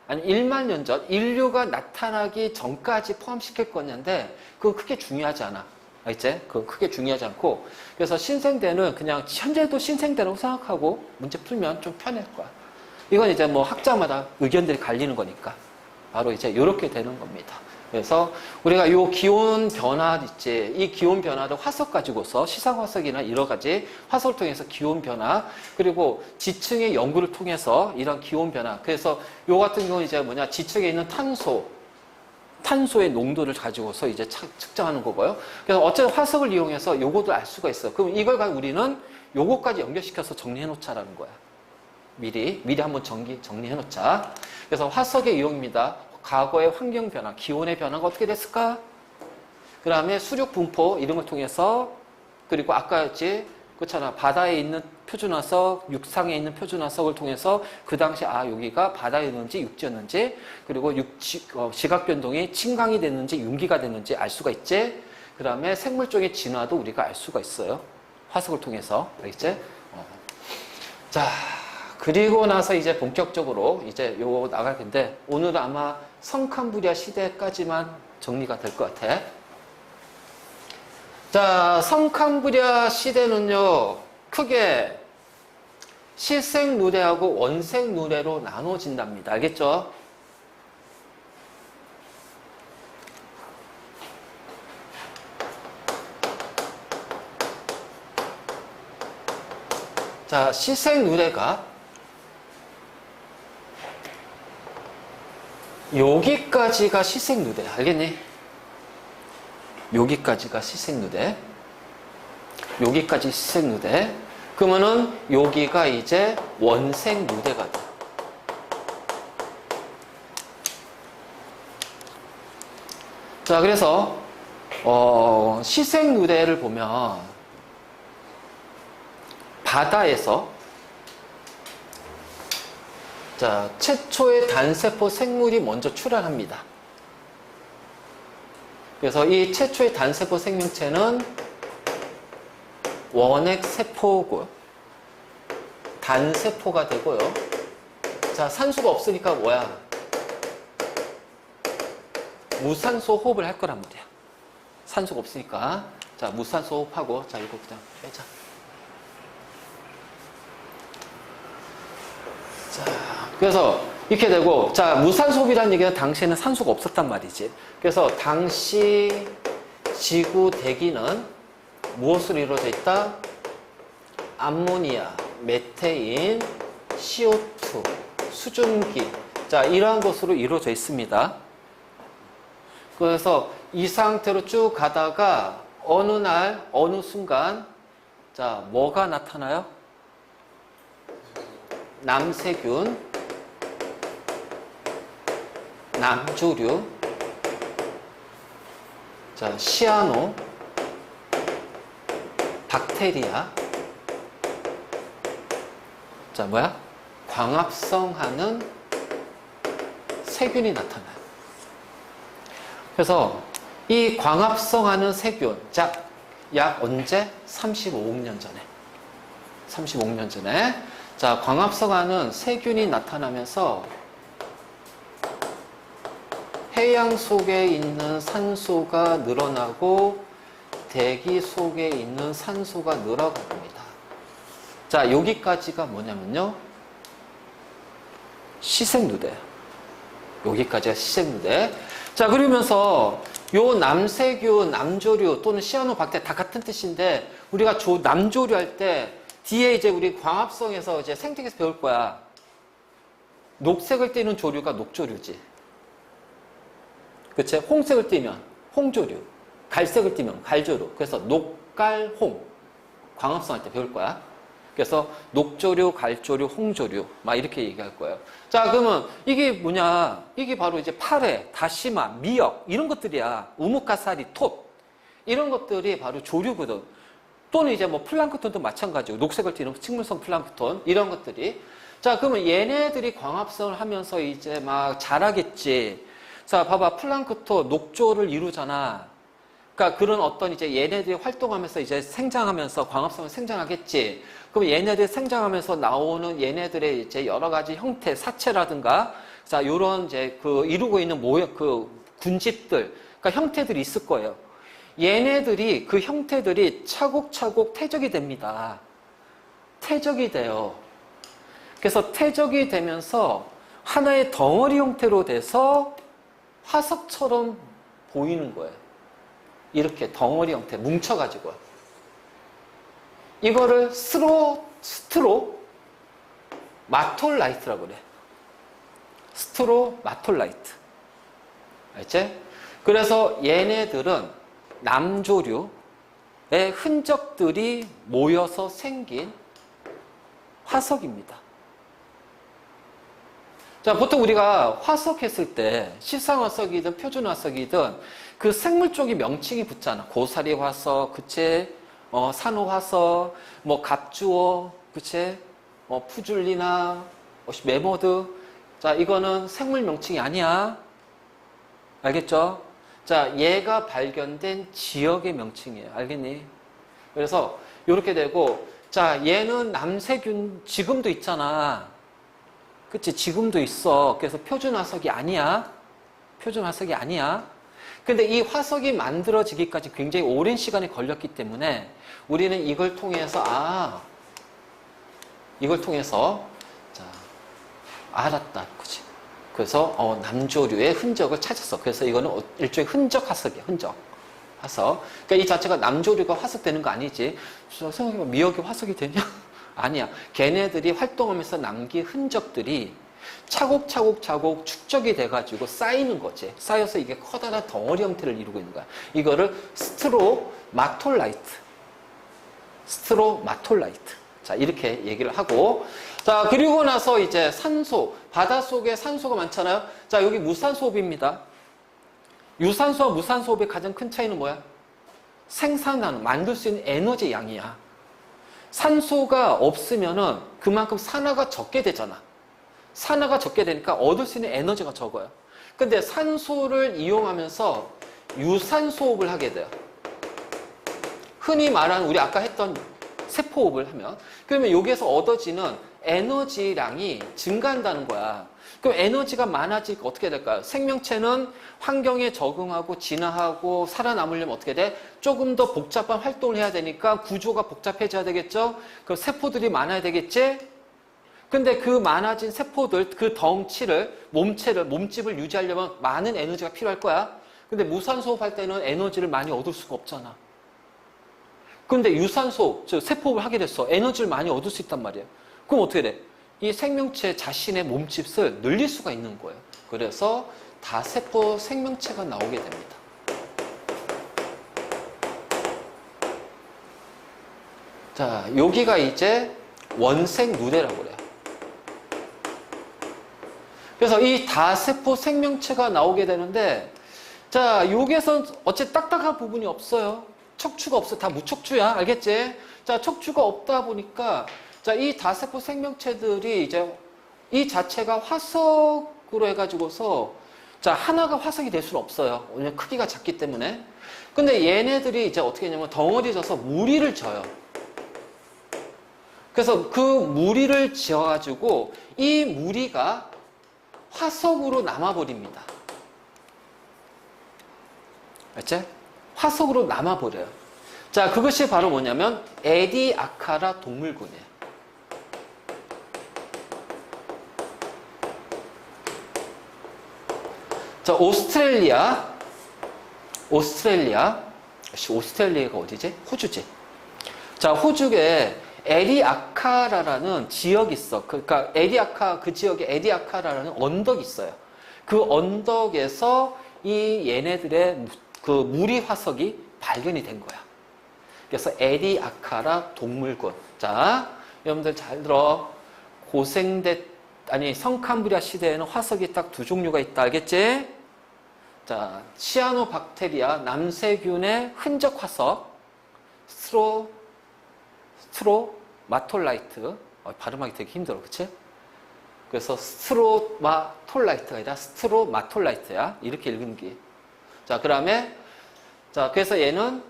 아니 1만 년 전 인류가 나타나기 전까지 포함시킬 거냐인데 그거 크게 중요하지 않아. 알겠지? 그거 크게 중요하지 않고 그래서 신생대는 그냥 현재도 신생대라고 생각하고 문제 풀면 좀 편할 거야. 이건 이제 뭐 학자마다 의견들이 갈리는 거니까 바로 이제 이렇게 되는 겁니다. 그래서 우리가 이 기온 변화 있지, 이 기온 변화도 화석 가지고서 시상 화석이나 여러 가지 화석을 통해서 기온 변화 그리고 지층의 연구를 통해서 이런 기온 변화. 그래서 요 같은 경우는 이제 뭐냐 지층에 있는 탄소의 농도를 가지고서 이제 측정하는 거고요. 그래서 어쨌든 화석을 이용해서 요거도 알 수가 있어. 그럼 이걸 가지고 우리는 요거까지 연결시켜서 정리해 놓자라는 거야. 미리 한번 정리해 놓자. 그래서 화석의 이용입니다. 과거의 환경 변화, 기온의 변화가 어떻게 됐을까? 그 다음에 수륙 분포 이런 걸 통해서 그리고 아까였지 그렇잖아 바다에 있는 표준화석, 육상에 있는 표준화석을 통해서 그 당시 여기가 바다였는지 육지였는지 그리고 지각 변동이 침강이 됐는지 융기가 됐는지 알 수가 있지. 그 다음에 생물종의 진화도 우리가 알 수가 있어요. 화석을 통해서 알겠지? 자. 그리고 나서 이제 본격적으로 이제 요거 나갈 텐데 오늘은 아마 성캄브리아 시대까지만 정리가 될 것 같아. 자, 성캄브리아 시대는요 크게 실생 누레하고 원생 누레로 나눠진답니다. 알겠죠? 자, 실생 누레가 여기까지가 시생누대. 알겠니? 여기까지가 시생누대. 여기까지 시생누대. 그러면은 여기가 이제 원생누대가 돼. 자, 그래서 시생누대를 보면 바다에서 자, 최초의 단세포 생물이 먼저 출현합니다. 그래서 이 최초의 단세포 생명체는 원핵세포고요. 단세포가 되고요. 자, 산소가 없으니까 뭐야? 무산소 호흡을 할 거란 말이야. 산소가 없으니까. 자, 무산소 호흡하고, 자, 이거 그냥 빼자. 자, 그래서 이렇게 되고, 자, 무산소흡이라는 얘기는 당시에는 산소가 없었단 말이지. 그래서 당시 지구 대기는 무엇으로 이루어져 있다? 암모니아, 메테인, CO2, 수증기. 자, 이러한 것으로 이루어져 있습니다. 그래서 이 상태로 쭉 가다가 어느 날, 어느 순간, 자, 뭐가 나타나요? 남세균, 남조류, 자, 시아노, 박테리아, 자, 뭐야? 광합성하는 세균이 나타나요. 그래서 이 광합성하는 세균, 약 언제? 35억 년 전에. 35억 년 전에. 자, 광합성하는 세균이 나타나면서 해양 속에 있는 산소가 늘어나고 대기 속에 있는 산소가 늘어갑니다. 자, 여기까지가 뭐냐면요. 시색누대. 여기까지가 시색누대. 자, 그러면서 요 남세균, 남조류 또는 시아노박테 다 같은 뜻인데 우리가 남조류 할 때 뒤에 이제 우리 광합성에서 이제 생태계에서 배울 거야. 녹색을 띠는 조류가 녹조류지. 그치? 홍색을 띠면 홍조류. 갈색을 띠면 갈조류. 그래서 녹갈홍. 광합성 할 때 배울 거야. 그래서 녹조류, 갈조류, 홍조류 막 이렇게 얘기할 거예요. 자, 그러면 이게 뭐냐? 이게 바로 이제 파래, 다시마, 미역 이런 것들이야. 우뭇가사리, 톳 이런 것들이 바로 조류거든. 또는 이제 뭐 플랑크톤도 마찬가지고 녹색을 띠는 식물성 플랑크톤 이런 것들이. 자, 그러면 얘네들이 광합성을 하면서 이제 막 자라겠지. 자, 봐봐. 플랑크톤 녹조를 이루잖아. 그러니까 그런 어떤 이제 얘네들이 활동하면서 이제 생장하면서 광합성을 생장하겠지. 그럼 얘네들이 생장하면서 나오는 얘네들의 이제 여러 가지 형태, 사체라든가, 자, 요런 이제 그 이루고 있는 모형, 그 군집들, 그러니까 형태들이 있을 거예요. 얘네들이 그 형태들이 차곡차곡 퇴적이 됩니다. 퇴적이 돼요. 그래서 퇴적이 되면서 하나의 덩어리 형태로 돼서 화석처럼 보이는 거예요. 이렇게 덩어리 형태 뭉쳐가지고 이거를 스트로 마톨라이트라고 그래. 스트로 마톨라이트. 알지? 그래서 얘네들은 남조류의 흔적들이 모여서 생긴 화석입니다. 자, 보통 우리가 화석했을 때 실상화석이든 표준화석이든 그 생물 쪽이 명칭이 붙잖아. 고사리 화석, 그치? 산호화석, 뭐 갑주어, 그치? 푸줄리나, 메모드. 자, 이거는 생물 명칭이 아니야. 알겠죠? 자, 얘가 발견된 지역의 명칭이에요. 알겠니? 그래서 이렇게 되고, 자, 얘는 남세균 지금도 있잖아. 그치? 지금도 있어. 그래서 표준화석이 아니야. 표준화석이 아니야. 근데 이 화석이 만들어지기까지 굉장히 오랜 시간이 걸렸기 때문에 우리는 이걸 통해서 이걸 통해서 자, 알았다. 그치? 그래서 남조류의 흔적을 찾았어. 그래서 이거는 일종의 흔적 화석이야. 흔적 화석. 그러니까 이 자체가 남조류가 화석되는 거 아니지. 생각해봐. 미역이 화석이 되냐? 아니야. 걔네들이 활동하면서 남긴 흔적들이 차곡차곡 축적이 돼가지고 쌓이는 거지. 쌓여서 이게 커다란 덩어리 형태를 이루고 있는 거야. 이거를 스트로마톨라이트. 자, 이렇게 얘기를 하고. 자, 그리고 나서 이제 산소. 바닷속에 산소가 많잖아요. 자, 여기 무산소호흡입니다. 유산소와 무산소호흡의 가장 큰 차이는 뭐야? 생산하는, 만들 수 있는 에너지 양이야. 산소가 없으면은 그만큼 산화가 적게 되잖아. 산화가 적게 되니까 얻을 수 있는 에너지가 적어요. 근데 산소를 이용하면서 유산소호흡을 하게 돼요. 흔히 말하는 우리 아까 했던 세포호흡을 하면 그러면 여기에서 얻어지는 에너지량이 증가한다는 거야. 그럼 에너지가 많아지니까 어떻게 될까요? 생명체는 환경에 적응하고 진화하고 살아남으려면 어떻게 돼? 조금 더 복잡한 활동을 해야 되니까 구조가 복잡해져야 되겠죠? 그럼 세포들이 많아야 되겠지? 근데 그 많아진 세포들, 그 덩치를, 몸집을 유지하려면 많은 에너지가 필요할 거야. 근데 무산소호흡 할 때는 에너지를 많이 얻을 수가 없잖아. 근데 유산소, 즉 세포호흡을 하게 됐어. 에너지를 많이 얻을 수 있단 말이야. 그럼 어떻게 돼? 이 생명체 자신의 몸집을 늘릴 수가 있는 거예요. 그래서 다세포 생명체가 나오게 됩니다. 자, 여기가 이제 원생 누대라고 그래요. 그래서 이 다세포 생명체가 나오게 되는데, 자, 여기에서 어째 딱딱한 부분이 없어요. 척추가 없어. 다 무척추야. 알겠지? 자, 척추가 없다 보니까, 자, 이 다세포 생명체들이 이제 이 자체가 화석으로 해가지고서, 자, 하나가 화석이 될 수는 없어요. 왜냐면 크기가 작기 때문에. 근데 얘네들이 이제 어떻게 했냐면 덩어리 져서 무리를 져요. 그래서 그 무리를 지어가지고 이 무리가 화석으로 남아버립니다. 알지? 화석으로 남아버려요. 자, 그것이 바로 뭐냐면 에디아카라 동물군이에요. 자, 오스트레일리아가 어디지? 호주지. 자, 호주에 에디아카라라는 지역이 있어. 그러니까 그 지역에 에디아카라라는 언덕이 있어요. 그 언덕에서 이 얘네들의 그 무리 화석이 발견이 된 거야. 그래서 에디아카라 동물군. 자, 여러분들 잘 들어. 성캄브리아 시대에는 화석이 딱 두 종류가 있다. 알겠지? 자, 시아노박테리아 남세균의 흔적 화석, 스트로마톨라이트. 발음하기 되게 힘들어, 그치? 그래서 스트로마톨라이트가 아니라 스트로마톨라이트야. 이렇게 읽는 게. 자, 그 다음에, 자, 그래서 얘는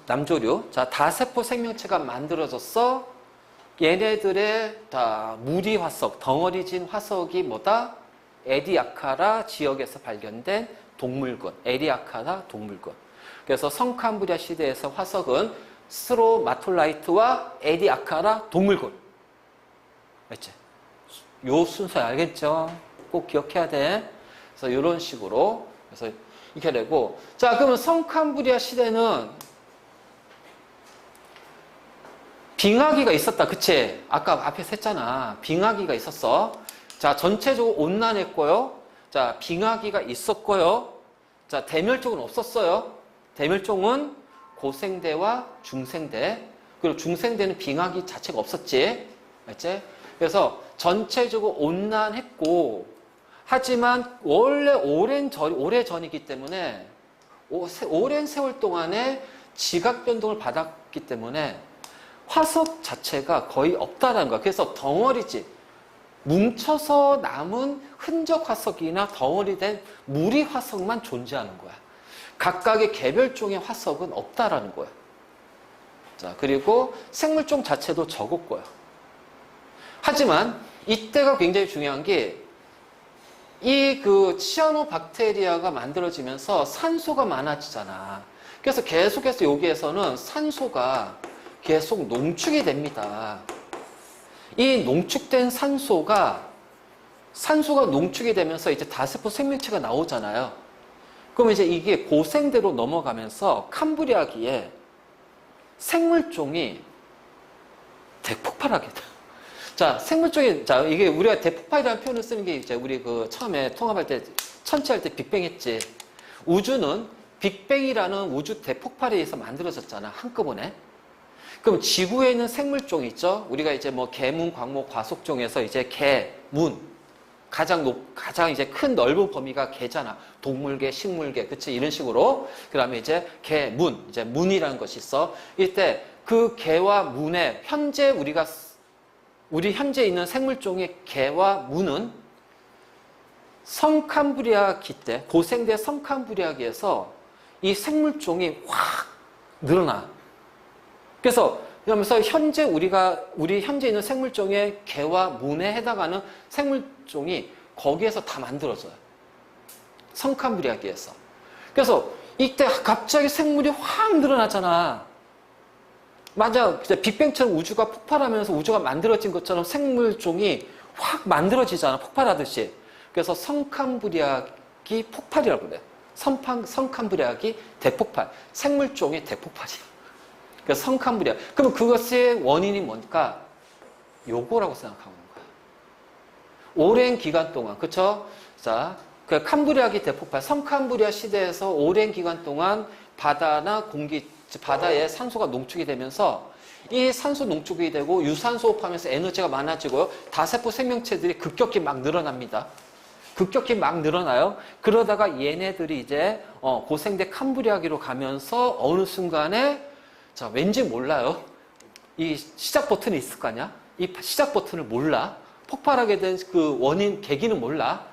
남조류. 자, 다세포 생명체가 만들어졌어. 얘네들의 다 무리 화석, 덩어리진 화석이 뭐다? 에디아카라 지역에서 발견된 동물군. 에디아카라 동물군. 그래서 성캄브리아 시대에서 화석은 스트로마톨라이트와 에디아카라 동물군. 알지? 요 순서 알겠죠? 꼭 기억해야 돼. 그래서 이런 식으로. 그래서 이렇게 되고. 자, 그러면 성캄브리아 시대는 빙하기가 있었다. 그치? 아까 앞에서 했잖아. 빙하기가 있었어. 자, 전체적으로 온난했고요. 자, 빙하기가 있었고요. 자, 대멸종은 없었어요. 대멸종은 고생대와 중생대. 그리고 중생대는 빙하기 자체가 없었지. 알지? 그래서 전체적으로 온난했고, 하지만 원래 오래 전이기 때문에, 오랜 세월 동안에 지각 변동을 받았기 때문에 화석 자체가 거의 없다라는 거야. 그래서 덩어리지. 뭉쳐서 남은 흔적 화석이나 덩어리된 무리 화석만 존재하는 거야. 각각의 개별종의 화석은 없다라는 거야. 자, 그리고 생물종 자체도 적었고요. 하지만 이때가 굉장히 중요한 게 이 그 치아노박테리아가 만들어지면서 산소가 많아지잖아. 그래서 계속해서 여기에서는 산소가 계속 농축이 됩니다. 이 농축된 산소가 농축이 되면서 이제 다세포 생명체가 나오잖아요. 그럼 이제 이게 고생대로 넘어가면서 캄브리아기에 생물종이 대폭발하게 돼. 자, 이게 우리가 대폭발이라는 표현을 쓰는 게 이제 우리 그 처음에 통합할 때, 천체할 때 빅뱅 했지. 우주는 빅뱅이라는 우주 대폭발에 의해서 만들어졌잖아. 한꺼번에. 그럼 지구에 있는 생물종이 있죠? 우리가 이제 뭐 개문, 광목, 과속종에서 이제 개, 문. 가장 이제 큰 넓은 범위가 개잖아. 동물계, 식물계, 그치? 이런 식으로. 그 다음에 이제 개, 문. 이제 문이라는 것이 있어. 이때 그 개와 문에 우리 현재 있는 생물종의 개와 문은 성캄브리아기 때, 고생대 성캄브리아기에서 이 생물종이 확 늘어나. 그래서 그러면서 우리 현재 있는 생물종의 개와 문에 해당하는 생물종이 거기에서 다 만들어져요. 성캄브리아기에서. 그래서 이때 갑자기 생물이 확 늘어나잖아. 맞아. 빅뱅처럼 우주가 폭발하면서 우주가 만들어진 것처럼 생물종이 확 만들어지잖아. 폭발하듯이. 그래서 성캄브리아기 폭발이라고 그래요. 성캄브리아기 대폭발. 생물종의 대폭발이야. 그래서 성캄브리아. 그럼 그것의 원인이 뭘까? 요거라고 생각하는 거야. 오랜 기간 동안, 그쵸? 자, 그 캄브리아기 대폭발. 성캄브리아 시대에서 오랜 기간 동안 바다에 산소가 농축이 되면서 이 산소 농축이 되고 유산소 호흡하면서 에너지가 많아지고요. 다세포 생명체들이 급격히 막 늘어납니다. 급격히 막 늘어나요. 그러다가 얘네들이 이제 고생대 캄브리아기로 가면서 어느 순간에 자, 왠지 몰라요. 이 시작 버튼이 있을 거 아니야? 이 시작 버튼을 몰라. 폭발하게 된 그 원인, 계기는 몰라.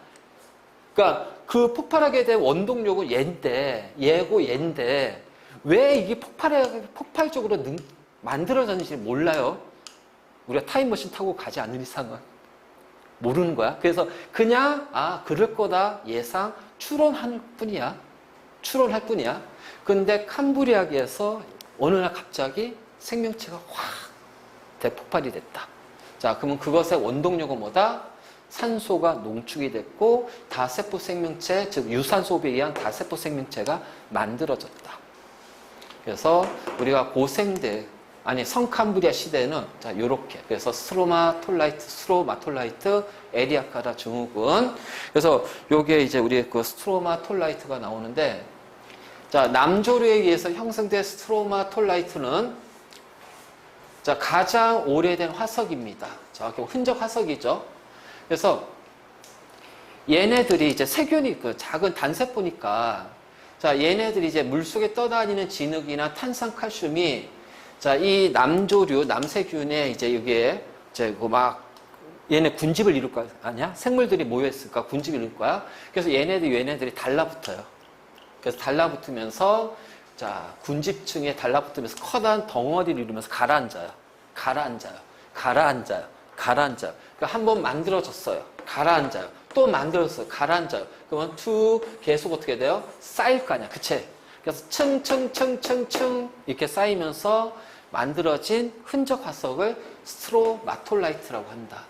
그러니까 그 폭발하게 된 원동력은 얘인데 왜 이게 폭발적으로 만들어졌는지 몰라요. 우리가 타임머신 타고 가지 않는 이상은 모르는 거야. 그래서 그냥 그럴 거다 예상 추론할 뿐이야. 추론할 뿐이야. 근데 캄브리아기에서 어느 날 갑자기 생명체가 확 대폭발이 됐다. 자, 그러면 그것의 원동력은 뭐다? 산소가 농축이 됐고 다세포 생명체, 즉 유산소에 의한 다세포 생명체가 만들어졌다. 그래서 우리가 성캄브리아 시대는 자, 요렇게. 그래서 스트로마톨라이트, 에리아카라 증후군. 그래서 요게 이제 우리 그 스트로마톨라이트가 나오는데, 자, 남조류에 의해서 형성된 스트로마톨라이트는 자, 가장 오래된 화석입니다. 정확히 흔적 화석이죠. 그래서 얘네들이 이제 세균이 그 작은 단세포니까 자, 얘네들이 이제 물속에 떠다니는 진흙이나 탄산칼슘이 자, 이 남조류, 남세균의 이제 여기에 이제 그 막 얘네 군집을 이룰 거 아니야? 생물들이 모여있으니까 군집을 이룰 거야. 그래서 얘네들이 달라붙어요. 그래서 달라붙으면서 자, 군집층에 달라붙으면서 커다란 덩어리를 이루면서 가라앉아요. 그러니까 한번 만들어졌어요. 가라앉아요. 또 만들었어요. 가라앉아요. 그러면 계속 어떻게 돼요? 쌓일 거 아니야. 그치? 그래서 층층층층층 이렇게 쌓이면서 만들어진 흔적 화석을 스트로마톨라이트라고 한다.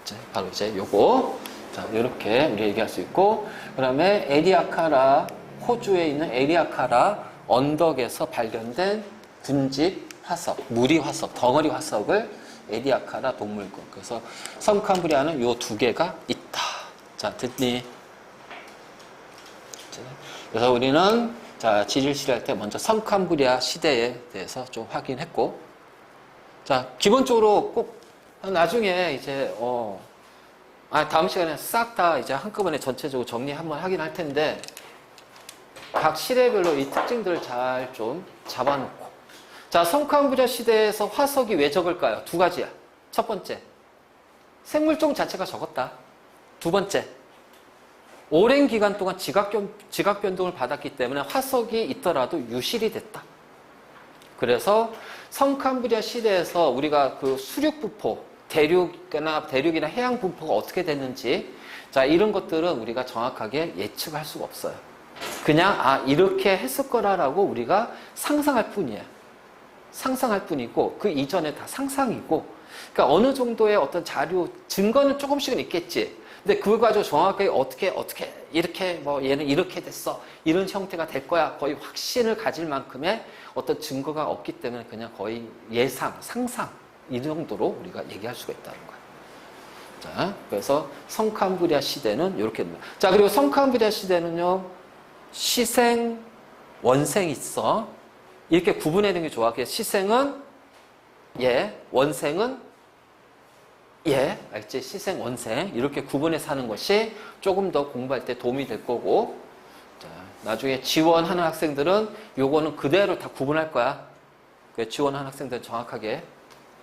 자, 바로 이제 요거. 자, 이렇게 우리 얘기할 수 있고, 그 다음에 에리아카라, 호주에 있는 에리아카라 언덕에서 발견된 군집 화석, 무리 화석, 덩어리 화석을 에리아카라 동물군. 그래서 섬캄브리아는 요 두 개가 있다. 자, 듣니? 그래서 우리는 자, 지질시를 할 때 먼저 섬캄브리아 시대에 대해서 좀 확인했고, 자, 기본적으로 꼭 나중에 이제 다음 시간에 싹 다 이제 한꺼번에 전체적으로 정리 한번 하긴 할 텐데, 각 시대별로 이 특징들을 잘 좀 잡아놓고. 자, 섬캄브리아 시대에서 화석이 왜 적을까요? 두 가지야. 첫 번째, 생물종 자체가 적었다. 두 번째, 오랜 기간 동안 지각 변동을 받았기 때문에 화석이 있더라도 유실이 됐다. 그래서 섬캄브리아 시대에서 우리가 그 수륙 부포, 대륙이나 해양 분포가 어떻게 됐는지, 자, 이런 것들은 우리가 정확하게 예측할 수가 없어요. 그냥 이렇게 했을 거라고 우리가 상상할 뿐이에요. 상상할 뿐이고 그 이전에 다 상상이고, 그러니까 어느 정도의 어떤 자료, 증거는 조금씩은 있겠지. 근데 그걸 가지고 정확하게 어떻게 이렇게 얘는 이렇게 됐어, 이런 형태가 될 거야, 거의 확신을 가질 만큼의 어떤 증거가 없기 때문에 그냥 거의 예상, 상상 이 정도로 우리가 얘기할 수가 있다는 거야. 자, 그래서 섬캄브리아 시대는 이렇게 됩니다. 자, 그리고 섬캄브리아 시대는요, 시생, 원생이 있어. 이렇게 구분해야 되는 게 좋아. 그래서 시생은 원생은 알지? 시생, 원생. 이렇게 구분해서 하는 것이 조금 더 공부할 때 도움이 될 거고, 자, 나중에 지원하는 학생들은 요거는 그대로 다 구분할 거야. 지원하는 학생들은 정확하게